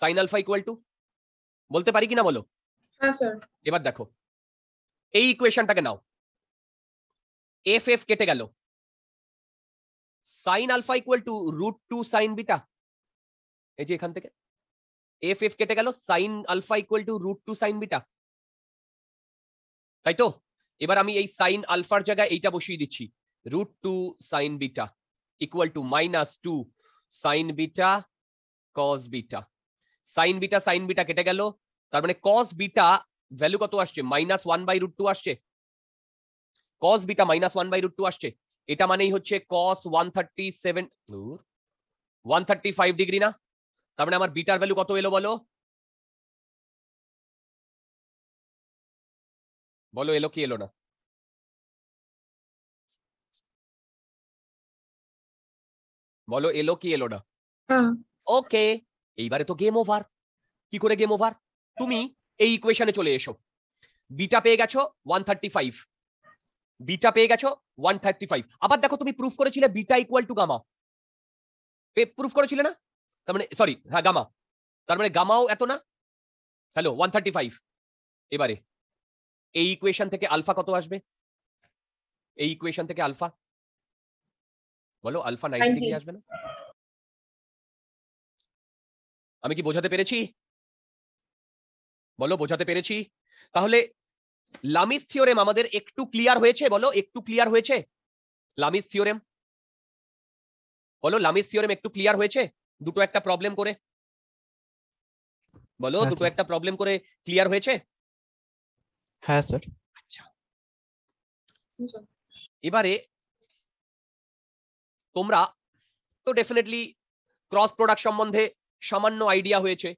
সাইন আলফা ইকুয়াল টু, বলতে পারি কিনা বলো? হ্যাঁ স্যার। এবার দেখো, এই ইকুয়েশনটাকে নাও, এফ এফ কেটে গেল, sine alpha equal to √2 sine beta. এই যে এখান থেকে এফ এফ কেটে গেল, sine alpha equal to √2 sine beta, তাই তো? এবার আমি এই সাইন আলফার জায়গায় এইটা বসিয়ে দিচ্ছি, √2 sine beta equal to -2 sine beta cos beta. Sign beta কেটে গেল, তার মানে কস বিটা ভ্যালু কত আসছে? -1/√2 আসছে। কস বিটা -1/√2 আসছে, এটা মানেই হচ্ছে কস 135 ডিগ্রি না? তার মানে আমার বিটার ভ্যালু কত এলো বলো? বলো এলো কি এলো না? বলো এলো কি এলো না? হ্যাঁ। ওকে, এইবারে তো গেম ওভার। কি করে গেম ওভার? তুমি এই ইকুয়েশনে চলে এসো, বিটা পেয়ে গেছো 135, বিটা পেয়ে গেছো 135। আবার দেখো, তুমি প্রুফ করেছিলে beta equal to gamma, proof করেছিলে না? তার মানে সরি, হ্যাঁ গামা, তার মানে গামাও এত না? হ্যালো 135। এবারে এই ইকুয়েশন থেকে আলফা কত আসবে? এই ইকুয়েশন থেকে আলফা বলো, আলফা 90 ডিগ্রি 90। আসবে না? আমি কি বোঝাতে পেরেছি? বলো বোঝাতে পেরেছি? তাহলে লামিস থিওরেম আমাদের একটু ক্লিয়ার হয়েছে? বলো একটু ক্লিয়ার হয়েছে? লামিস থিওরেম, বলো লামিস থিওরেম একটু ক্লিয়ার হয়েছে? দুটো একটা প্রবলেম করে বলো, হ্যাঁ দুটো স্যার। একটা প্রবলেম করে ক্লিয়ার হয়েছে? হ্যাঁ স্যার। আচ্ছা, আচ্ছা। এবারে তোমরা তো ডেফিনেটলি ক্রস প্রোডাক্ট সম্বন্ধে সামান্য আইডিয়া হয়েছে।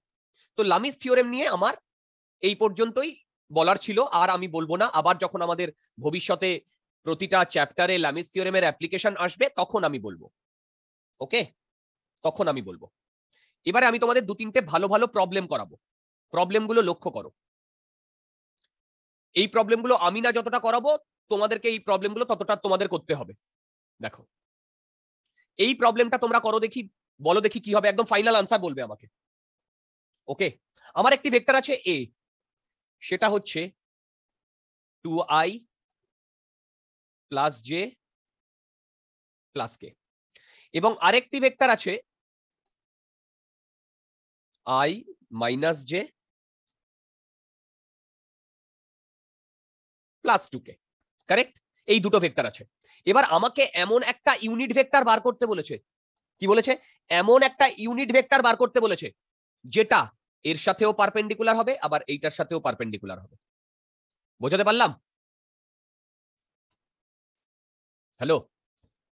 তো লামিস থিওরেম নিয়ে আমার এই পর্যন্তই বলার ছিল, আর আমি বলবো না। আবার যখন আমাদের ভবিষ্যতে প্রতিটা চ্যাপ্টারে লামিস থিওরেমের অ্যাপ্লিকেশন আসবে তখন আমি বলবো, ওকে? তখন আমি বলবো। এবারে আমি তোমাদের দু তিনটে ভালো ভালো প্রবলেম করাবো, প্রবলেমগুলো লক্ষ্য করো। এই প্রবলেমগুলো আমি না যতটা করাবো, তোমাদেরকে এই প্রবলেমগুলো ততটা তোমাদের করতে হবে। দেখো, এই প্রবলেমটা তোমরা করো দেখি, বলো দেখি কি হবে, একদম ফাইনাল আনসার বলবে আমাকে, ওকে? আমার একটি ভেক্টর আছে এ, সেটা হচ্ছে 2i + j + k, এবং আরেকটি ভেক্টর আছে i - j + 2k, কারেক্ট? এই দুটো ভেক্টর আছে। এবার আমাকে এমন একটা ইউনিট ভেক্টর বার করতে বলেছে। কি বলেছে? এমন একটা ইউনিট ভেক্টর বার করতে বলেছে যেটা এর সাথেও পারপেন্ডিকুলার হবে, আবার এইটার সাথেও পারপেন্ডিকুলার হবে। বোঝাতে পারলাম? Hello,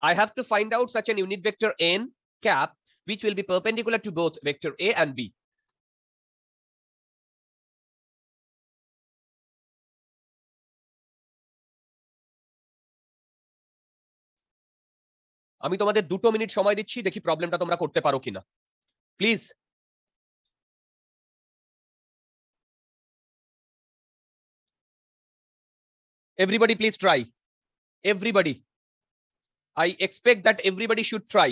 I have to find out such an unit vector n cap which will be perpendicular to both vector a and b. আমি তোমাদের 2 মিনিট সময় দিচ্ছি, দেখি প্রবলেমটা তোমরা করতে পারো কিনা, please. Everybody please try. Everybody, I expect that everybody should try.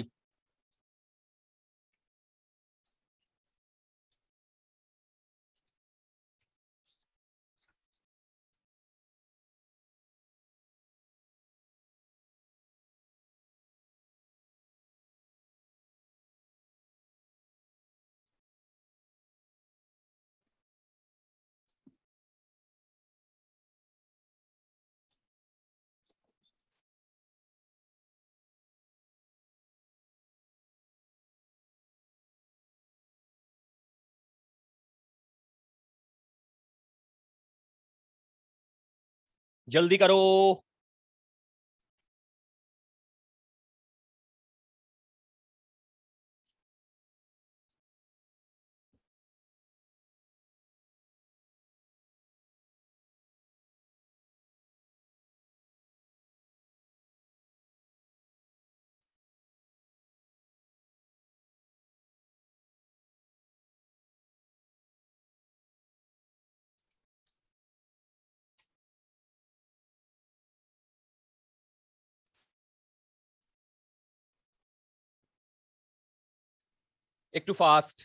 जल्दी करो। একটু ফাস্ট।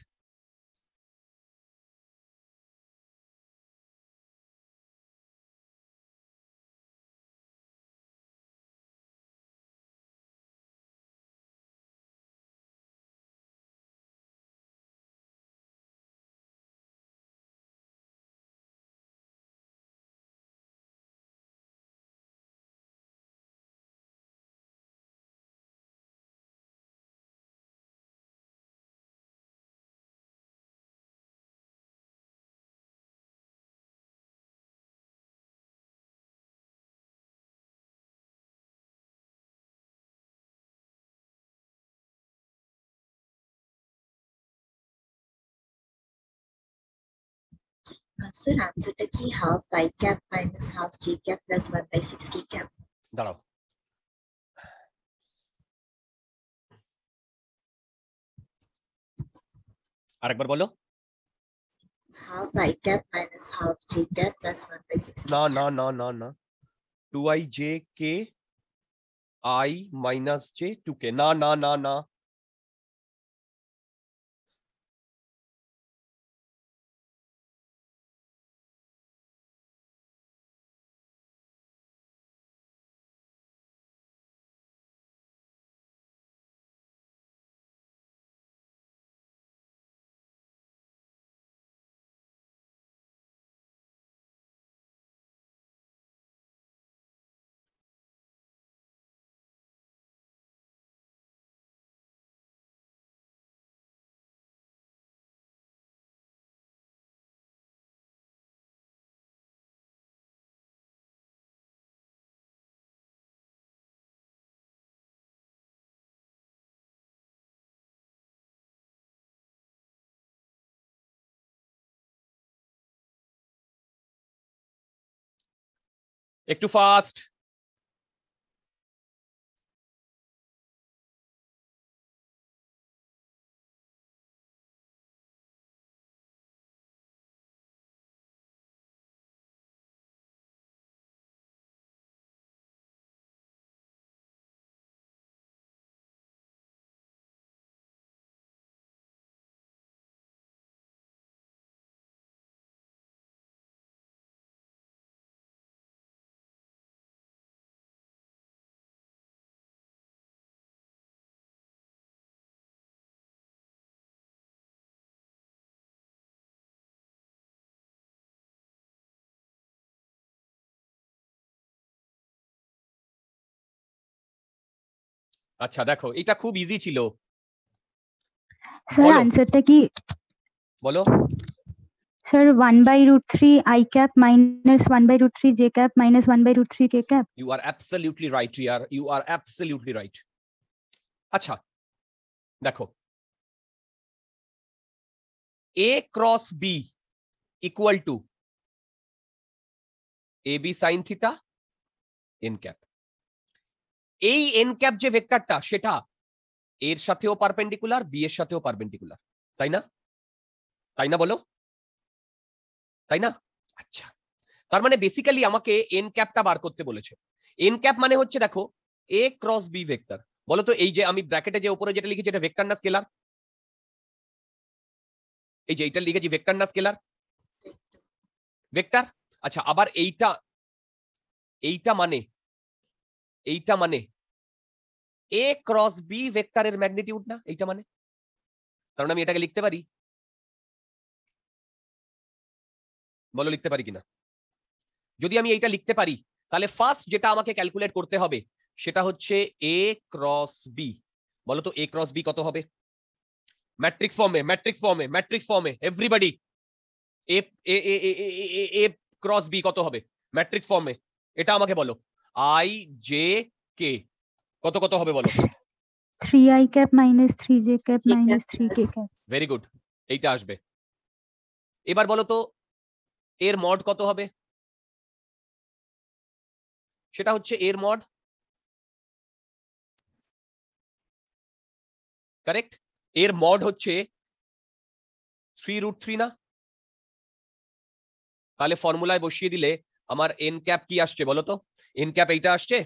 স্যার আনসারটা কি half I cap minus half G cap plus 1/6 K cap? দাঁড়াও, আরেকবার বলো। Half I cap minus half G cap plus 1/6 না না না না না, 2i j k I minus j 2k, না না না না, একটু ফাস্ট। আচ্ছা দেখো, এটা খুব ইজি ছিল। স্যার বলো। আনসারটা কি বলো। Sir 1/√3 I cap minus 1/√3 J cap minus 1/√3 K cap? You are absolutely right, Riyar. You are absolutely right. আচ্ছা দেখো, A cross B equal to AB sin theta n cap। এই n cap যে ভেক্টরটা, সেটা এর সাথেও পারপেন্ডিকুলার, বি এর সাথেও perpendicular, তাই না? তাই না বলো, তাই না? আচ্ছা, তার মানে বেসিক্যালি আমাকে এন ক্যাপটা বার করতে বলেছে। এন ক্যাপ মানে হচ্ছে দেখো এ ক্রস বি ভেক্টর। বলো তো, এই যে আমি ব্র্যাকেটে যে উপরে যেটা লিখেছি, এটা ভেক্টর না স্কেলার? এই যে এইটা লিখেছি, ভেক্টর না স্কেলার? ভেক্টর। আচ্ছা, আবার এইটা এইটা মানে এ ক্রস বি ভেক্টরের ম্যাগনিটিউড না? এইটা মানে, কারণ আমি এটাকে লিখতে পারি, বলো লিখতে পারি কিনা? যদি আমি এইটা লিখতে পারি, তাহলে ফার্স্ট যেটা আমাকে ক্যালকুলেট করতে হবে সেটা হচ্ছে এ ক্রস বি। বলো তো এ ক্রস বি কত হবে? ম্যাট্রিক্স ফর্মে, ম্যাট্রিক্স ফর্মে, ম্যাট্রিক্স ফর্মে এভরিবডি, এ এ এ এ ক্রস বি কত হবে ম্যাট্রিক্স ফর্মে? এটা আমাকে বলো। আই জে কে কত কত হবে বলো? 3 I cap minus 3 J cap J cap minus 3 K plus cap. Very good, এইটা আসবে। এবার বলো তো এর মড কত হবে? সেটা হচ্ছে এর মড, কারেক্ট? এর মড হচ্ছে 3√3 না? তাহলে ফর্মুলায় বসিয়ে দিলে আমার এন ক্যাপ কি আসছে বলো তো? এন ক্যাপ এইটা আসছে,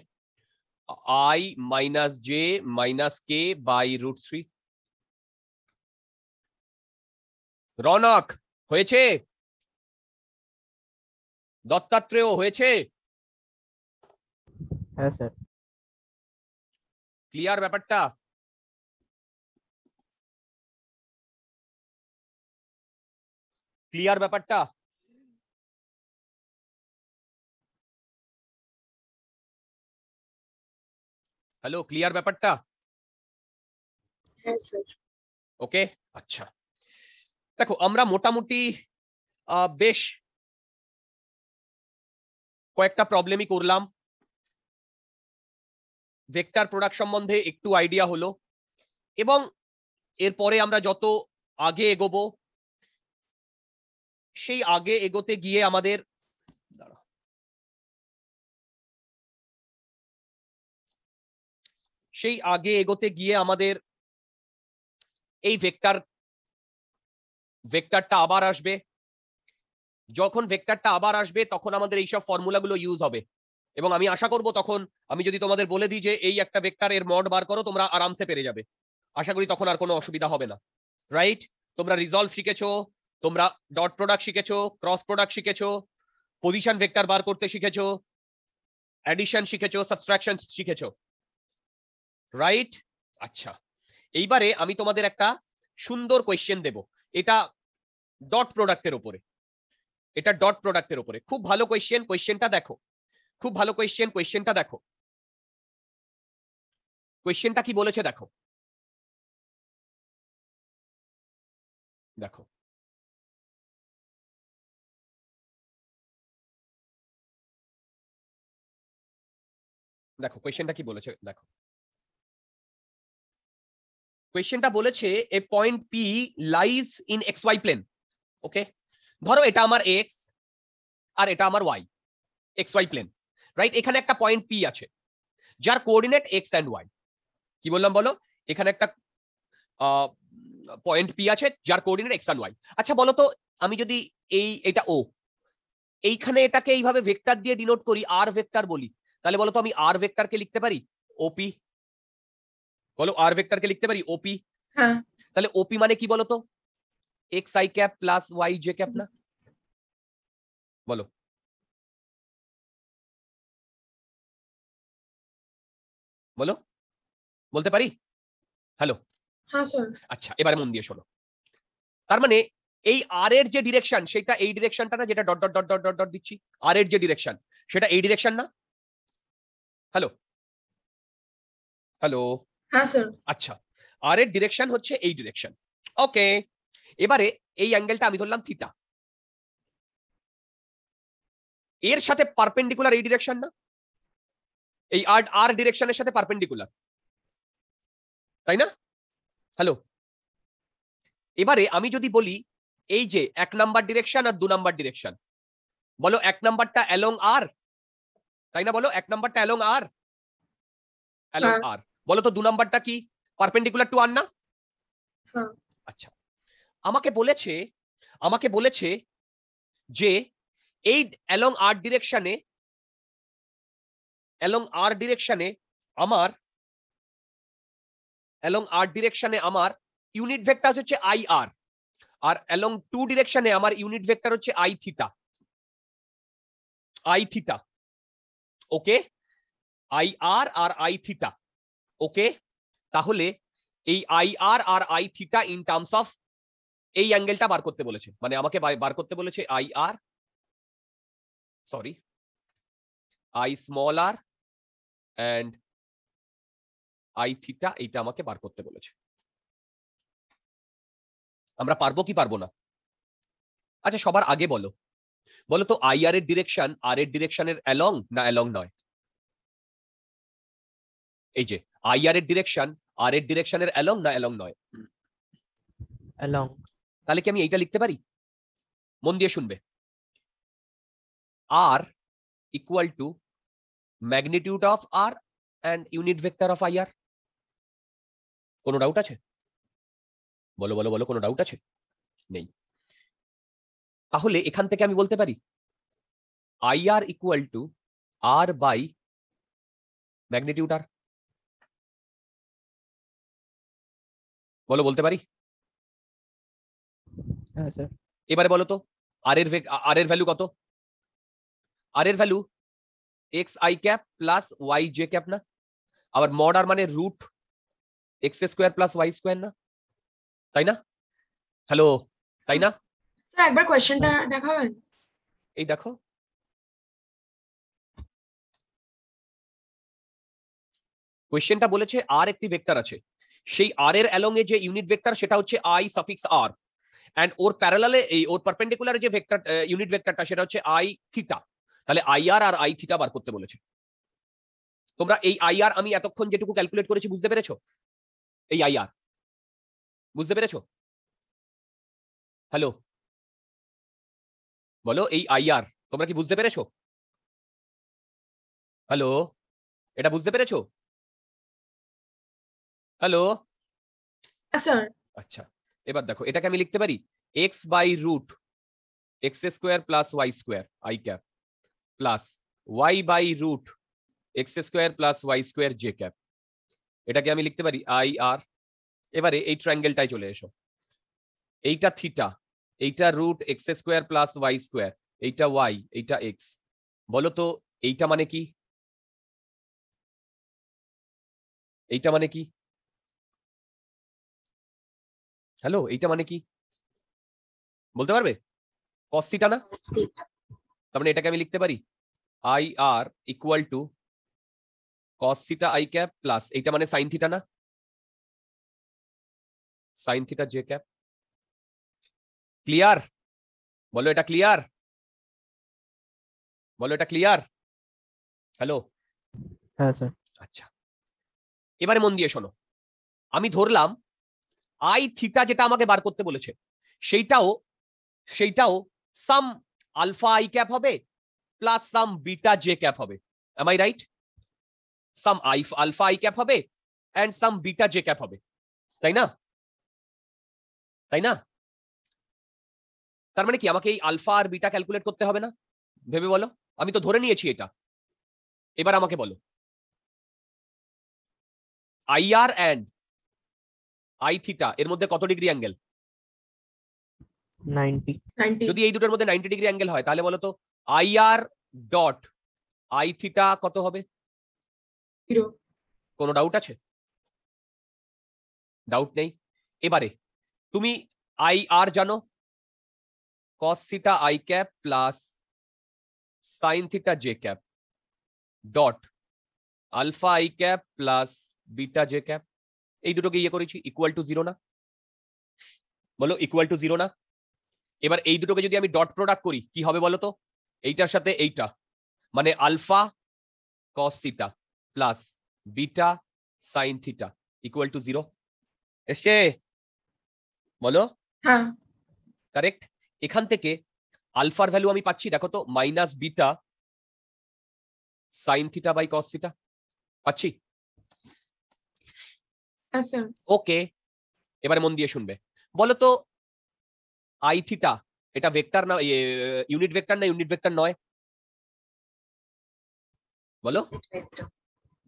I minus j minus k by √3। Raunak হয়েছে, দত্তাত্রেয় হয়েছে, হ্যাঁ স্যার। ক্লিয়ার ব্যাপারটা? ক্লিয়ার ব্যাপারটা? হ্যালো, ক্লিয়ার ব্যাপারটা? হ্যাঁ স্যার। ওকে, আচ্ছা দেখো আমরা মোটামুটি বেশ কয়েকটা প্রবলেমই করলাম, ভেক্টর প্রোডাক্ট সম্বন্ধে একটু আইডিয়া হলো, এবং এরপরে আমরা যত আগে এগোবো সেই আগে এগোতে গিয়ে আমাদের এই ভেক্টরটা আবার আসবে। যখন ভেক্টরটা আবার আসবে তখন আমাদের এইসব ফর্মুলাগুলো ইউজ হবে, এবং আমি আশা করব তখন আমি যদি তোমাদের বলে দিই যে এই একটা ভেক্টর এর মড বার করো, তোমরা আরামসে পেরে যাবে। আশা করি তখন আর কোনো অসুবিধা হবে না, রাইট? তোমরা রিজলভ শিখেছো, তোমরা ডট প্রোডাক্ট শিখেছো, ক্রস প্রোডাক্ট শিখেছো, পজিশন ভেক্টর বার করতে শিখেছো, অ্যাডিশন শিখেছো, সাবট্রাকশন শিখেছো, রাইট? আচ্ছা, এইবারে আমি তোমাদের একটা সুন্দর কোয়েশ্চেন দেব, এটা ডট প্রোডাক্টের উপরে, এটা ডট প্রোডাক্টের উপরে। খুব ভালো কোয়েশ্চেন, কোয়েশ্চেনটা দেখো, খুব ভালো কোয়েশ্চেন, কোয়েশ্চেনটা দেখো, কোয়েশ্চেনটা কি বলেছে দেখো, দেখো দেখো কোয়েশ্চেনটা কি বলেছে দেখো। কোয়েশ্চেনটা বলেছে a point P lies in X Y plane. Okay, ধরো এটা আমার এক্স আর এটা আমার Y, X Y plane, right? এখানে একটা পয়েন্ট পি আছে যার কোঅর্ডিনেট এক্স অ্যান্ড ওয়াই। কি বললাম বলো? এখানে একটা পয়েন্ট পি আছে যার কোঅর্ডিনেট এক্স অ্যান্ড ওয়াই। আচ্ছা বলো তো, আমি যদি এটা ও, এইখানে এটাকে এইভাবে ভেক্টর দিয়ে ডিনোট করি, আর ভেক্টর বলি, তাহলে বলো তো আমি আর ভেক্টরকে লিখতে পারি ওপি? বলো, আর ভেক্টরকে লিখতে পারি ওপি? হ্যাঁ। তাহলে ওপি মানে কি বলো তো? X i cap plus y j cap না? বলো, বলো, বলতে পারি? হ্যালো, হ্যাঁ স্যার। আচ্ছা এবারে মন দিয়ে শোনো। তার মানে এই আর এর যে ডিরেকশন সেটা এই ডিরেকশনটা না, যেটা dot dot dot dot dot dot দিচ্ছি, আর এর যে ডিরেকশন সেটা এই ডিরেকশন না? হ্যালো, হ্যালো, হ্যাঁ স্যার। আচ্ছা আর এর ডিরেকশন হচ্ছে এই ডিরেকশন। ওকে, এবারে এই অ্যাঙ্গেলটা আমি ধরলাম থিটা, এর সাথে পারপেন্ডিকুলার এই ডিরেকশন না? এই আর আর ডিরেকশনের সাথে পারপেন্ডিকুলার, তাই না? হ্যালো, এবারে আমি যদি বলি এই যে 1 নাম্বার ডিরেকশন আর 2 নাম্বার ডিরেকশন, বলো 1 নাম্বারটা অ্যালং আর, তাই না? বলো 1 নাম্বারটা অ্যালং আর, অ্যালং হ্যাঁ। আর। বলো তো 2 নাম্বারটা কি? পারপেন্ডিকুলার টু আর না? হ্যাঁ। আচ্ছা, আমাকে বলেছে যে এই অ্যালং আর ডিরেকশনে আমার ইউনিট ভেক্টর হচ্ছে আই আর, আর অ্যালং টু ডিরেকশনে আমার ইউনিট ভেক্টর হচ্ছে I theta, I theta. Okay, I R আর আই থিটা। ওকে, তাহলে এই আই আর আর I theta in terms of এই অ্যাঙ্গেলটা বার করতে বলেছে, মানে আমাকে বার করতে বলেছে i r, sorry, i small r and i theta, এইটা আমাকে বার করতে বলেছে। আমরা পারবো কি পারবো না? আচ্ছা সবার আগে বলো, বলো তো আই আর এর ডিরেকশন আর এর ডিরেকশনের অ্যালং না অ্যালং নয়? এই যে আই আর এর ডিরেকশন আর এর ডিরেকশনের অ্যালং না অ্যালং নয়? অ্যালং। তাহলে কি আমি এইটা লিখতে পারি? মন দিয়ে শুনবে, R equal to magnitude of R and unit vector of I R. কোনো ডাউট আছে? বলো বলো বলো, কোনো ডাউট আছে? নেই। তাহলে এখান থেকে আমি বলতে পারি I R equal to R by magnitude R. বলো, বলতে পারি? হ্যাঁ স্যার। এবারে বলো তো আর এর ভ্যালু কত? আর এর value x i cap plus y j cap না? আবার মড আর মানে root x square plus y square না? তাই না? হ্যালো, তাই না? স্যার একবার কোয়েশ্চেনটা দেখাবেন? এই দেখো, কোয়েশ্চেনটা বলেছে আর একটি ভেক্টর আছে, সেই আর এর অ্যালং এ যে ইউনিট ভেক্টর সেটা হচ্ছে আই সাফিক্স আর, এন্ড ওর প্যারালালে এই ওর পারপেন্ডিকুলারে যে ভেক্টর ইউনিট ভেক্টরটা সেটা হচ্ছে আই থিটা। তাহলে আই আর আর আই থিটা বার করতে বলেছে। তোমরা এই আই আর আমি এতক্ষণ যেটুকু ক্যালকুলেট করেছি বুঝতে পেরেছো? এই আই আর বুঝতে পেরেছো? হ্যালো, বলো এই আই আর তোমরা কি বুঝতে পেরেছো? হ্যালো, এটা বুঝতে পেরেছো? হ্যালো, স্যার আচ্ছা এবার দেখো এটাকে আমি লিখতে পারি x by root x square plus y square i cap plus y by root x square plus y square j cap. এটাকে আমি লিখতে পারি আই আর। এবারে এই ট্রায়াঙ্গেলটাই চলে এসো, এইটা থিটা, এইটা root x square plus y square, এইটা ওয়াই, এইটা এক্স। বলো তো এইটা মানে কি? এইটা মানে কি? হ্যালো, এইটা মানে কি বলতে পারবে? কস থিটা না? cos theta। তার মানে এটাকে আমি লিখতে পারি I R equal to cos theta I cap plus এইটা মানে সাইন থিটা না? Sine theta J cap. Clear? বলো এটা ক্লিয়ার? বলো এটা ক্লিয়ার? হ্যালো, হ্যাঁ স্যার। আচ্ছা এবারে মন দিয়ে শোনো, আমি ধরলাম আই থিটা যেটা আমাকে বার করতে বলেছে সেইটাও সাম আলফা আই ক্যাপ হবে plus some beta J cap হবে। Am I right? Some alpha I cap হবে and some beta J cap হবে, তাই না? তাই না? তার মানে কি আমাকে এই আলফা আর বিটা ক্যালকুলেট করতে হবে না? ভেবে বলো, আমি তো ধরে নিয়েছি এটা। এবার আমাকে বলো i r and i theta এর মধ্যে কত ডিগ্রি অ্যাঙ্গেল? 90। 90। যদি এই দুটোর মধ্যে 90 ডিগ্রি অ্যাঙ্গেল হয় তাহলে বলো তো i r dot i theta কত হবে? 0। কোনো ডাউট আছে? ডাউট নেই। এবারে তুমি আই আর জানো cos theta I cap plus sine theta J cap dot alpha I cap plus beta J cap. এই দুটোকে ইয়ে করেছি ইকুয়াল টু 0 না? বলো ইকুয়াল টু 0 না? এবার এই দুটোকে যদি আমি ডট প্রোডাক্ট করি কি হবে বলো তো? এইটার সাথে এইটা মানে alpha cos theta plus beta sine theta equal to 0 এসছে? বলো হ্যাঁ কারেক্ট। এখান থেকে আলফার ভ্যালু আমি পাচ্ছি দেখো তো minus beta sine theta by cos theta পাচ্ছি। হ্যাঁ স্যার। ওকে, এবারে মন দিয়ে শুনবে। বলো তো আই থিটা এটা ভেক্টর না ইউনিট ভেক্টর না ইউনিট ভেক্টর নয়? বলো vector।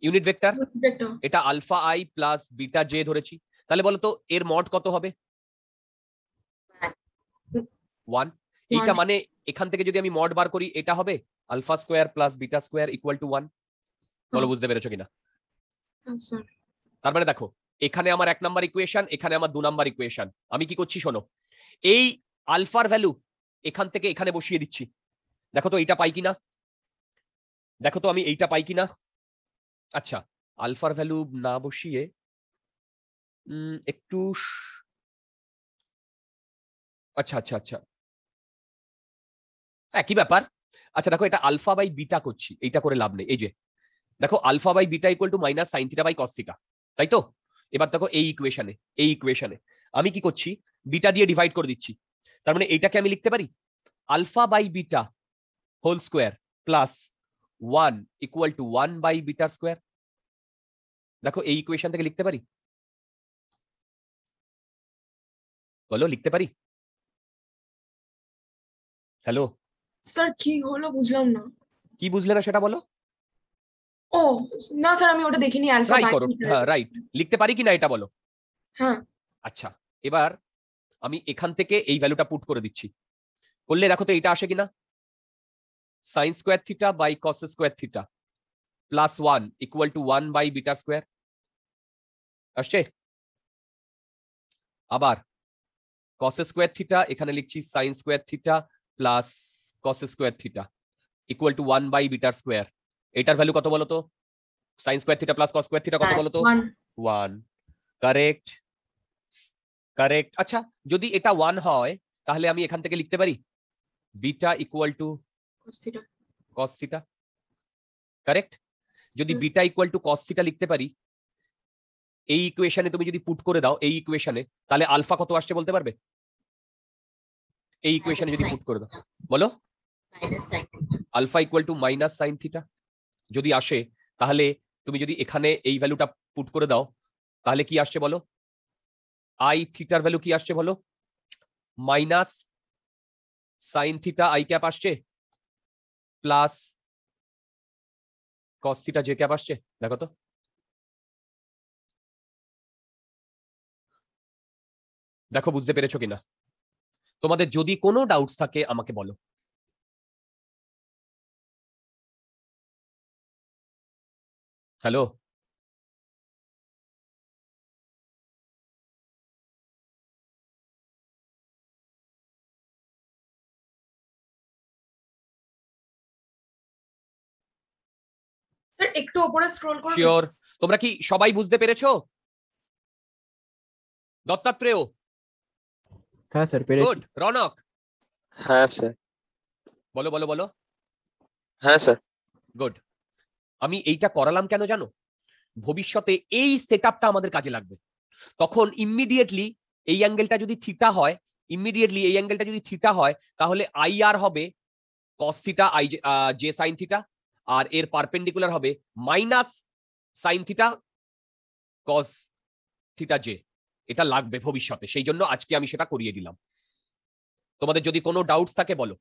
Unit vector. ভেক্টর। এটা alpha i plus beta j ধরেছি, তাহলে বলো তো এর মড কত হবে? 1। এইটা মানে এখান থেকে যদি আমি মড বার করি এটা হবে alpha square plus beta square equal to 1। বলো বুঝতে পেরেছো কিনা? হ্যাঁ স্যার। তার মানে দেখো এখানে আমার 1 নাম্বার ইকুয়েশন, এখানে আমার 2 নাম্বার ইকুয়েশন। আমি কি করছি শোনো, এই আলফার ভ্যালু এখান থেকে এখানে বসিয়ে দিচ্ছি। দেখো তো এইটা পাই কিনা, দেখো তো আমি এইটা পাই কিনা। আচ্ছা আলফার ভ্যালু না বসিয়ে একটু আচ্ছা আচ্ছা আচ্ছা একই ব্যাপার। আচ্ছা দেখো এটা আলফা বাই বিটা করছি, এইটা করে লাভ নেই। এই যে দেখো alpha by beta equal to minus sine theta by cos theta, তাই তো? এবার দেখো এই ইকুয়েশনে আমি কি করছি, বিটা দিয়ে ডিভাইড করে দিচ্ছি। তার মানে এইটাকে আমি লিখতে পারি alpha by beta whole square plus 1 equal to 1 by beta square. দেখো এই ইকুয়েশন থেকে লিখতে পারি? বলো লিখতে পারি? হ্যালো, স্যার কি হলো বুঝলাম না। কি বুঝলে না সেটা বলো। ও না স্যার আমি ওটা দেখিনি আলফা ট্রাই বাই করো, হ্যাঁ রাইট, লিখতে পারি কিনা এটা বলো। হ্যাঁ আচ্ছা এবার আমি এখান থেকে এই ভ্যালুটা পুট করে দিচ্ছি, করলে দেখো তো এটা আসে কিনা, sine square theta by cos square theta plus 1 equal to 1 by beta square আসছে। আবার কস স্কোয়ার থিটা এখানে লিখছি sine square theta plus cos square theta equal to 1 by বিটার স্কোয়ার। এটার ভ্যালু কত বলো তো, sine square theta plus cos square theta কত বলো তো, 1। Correct correct. আচ্ছা যদি এটা 1 হয় তাহলে আমি এখান থেকে লিখতে পারি beta equal to cos theta, correct. যদি beta equal to cos theta লিখতে পারি, এই ইকুয়েশনে তুমি যদি পুট করে দাও এই ইকুয়েশনে, তাহলে আলফা কত আসছে বলতে পারবে? এই ইকুয়েশনে যদি পুট করে দাও, বলো alpha equal to minus sine theta যদি আসে, তাহলে তুমি যদি এখানে এই ভ্যালুটা পুট করে দাও তাহলে কি আসছে বলো, আই থিটার ভ্যালু কি আসছে বলো, minus sine theta I cap আসছে plus cos theta J cap আসছে। দেখো তো দেখো বুঝতে পেরেছো কিনা? তোমাদের যদি কোনো ডাউটস থাকে আমাকে বলো। হ্যালো, স্যার একটু উপরে স্ক্রল করুন। শিওর? তোমরা কি সবাই বুঝতে পেরেছো? দত্তাত্রেয়? হ্যাঁ স্যার পেরেছি। গুড। রনক? হ্যাঁ স্যার। বলো বলো বলো। হ্যাঁ স্যার। গুড। আমি এইটা করালাম কেন জানো? ভবিষ্যতে এই সেটআপটা আমাদের কাজে লাগবে। তখন ইমিডিয়েটলি এই অ্যাঙ্গেলটা যদি থিটা হয়, ইমিডিয়েটলি এই অ্যাঙ্গেলটা যদি থিটা হয়, তাহলে আই আর হবে cos theta I J sine theta, আর এর পারপেন্ডিকুলার হবে minus sine theta cos theta J. এটা লাগবে ভবিষ্যতে, সেই জন্য আজকে আমি সেটা করিয়ে দিলাম। তোমাদের যদি কোনো ডাউটস থাকে বলো।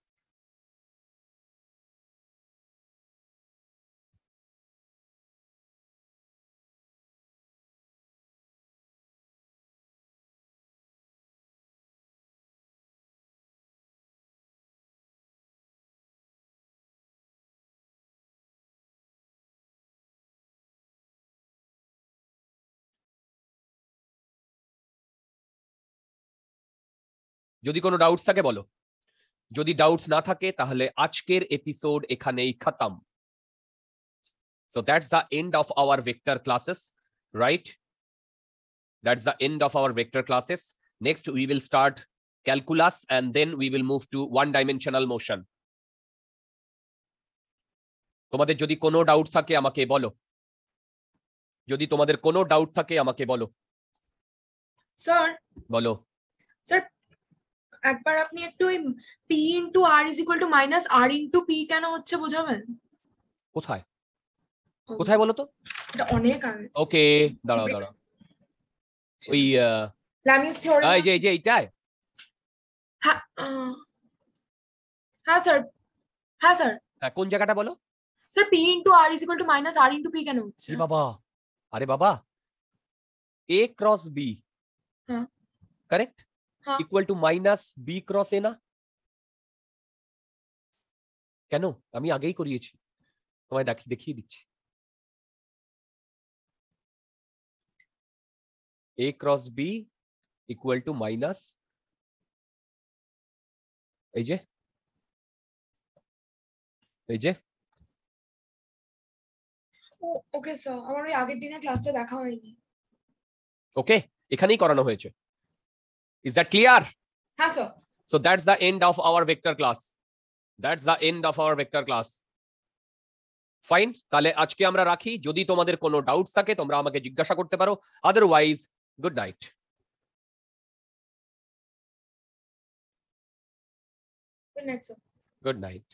যদি কোনো ডাউটস থাকে বলো, যদি ডাউটস না থাকে তাহলে আজকের এপিসোড এখানেই খতম। So that's the end of our vector classes, right? That's the end of our vector classes. Next we will start calculus and then we will move to one-dimensional motion. তোমাদের যদি কোনো doubt থাকে আমাকে বলো, যদি তোমাদের কোনো ডাউট থাকে আমাকে বলো। স্যার বলো। স্যার একবার আপনি একটু ওই p into r is equal to minus r into p কেন হচ্ছে বোঝাবেন? কোথায় কোথায় বলো তো? এটা অনেক আগে। ওকে দাঁড়াও দাঁড়াও, ওই ল্যামিস থিওরেম। এই যে এইটায়। হ্যাঁ হ্যাঁ স্যার, হ্যাঁ স্যার। হ্যাঁ কোন জায়গাটা বলো? Sir p into r is equal to minus r into p কেন হচ্ছে? কি বাবা, আরে বাবা a ক্রস b, হ্যাঁ কারেক্ট, হ্যাঁ। Equal to minus b cross a না? কেন? আমি আগেই করিয়েছি, তোমায় দেখিয়ে দিচ্ছি। a cross b equal to minus, এই যে এই যে। ওকে স্যার, আমার ওই আগের দিনের ক্লাসটা দেখা হয়নি। ওকে, এখানেই করানো হয়েছে। Is that clear? হ্যাঁ sir. So that's the end of our vector class. That's the end of our vector class. Fine, তাহলে আজকে আমরা রাখি। যদি তোমাদের কোনো ডাউটস থাকে তোমরা আমাকে জিজ্ঞাসা করতে পারো, otherwise good night. Good night sir. Good night.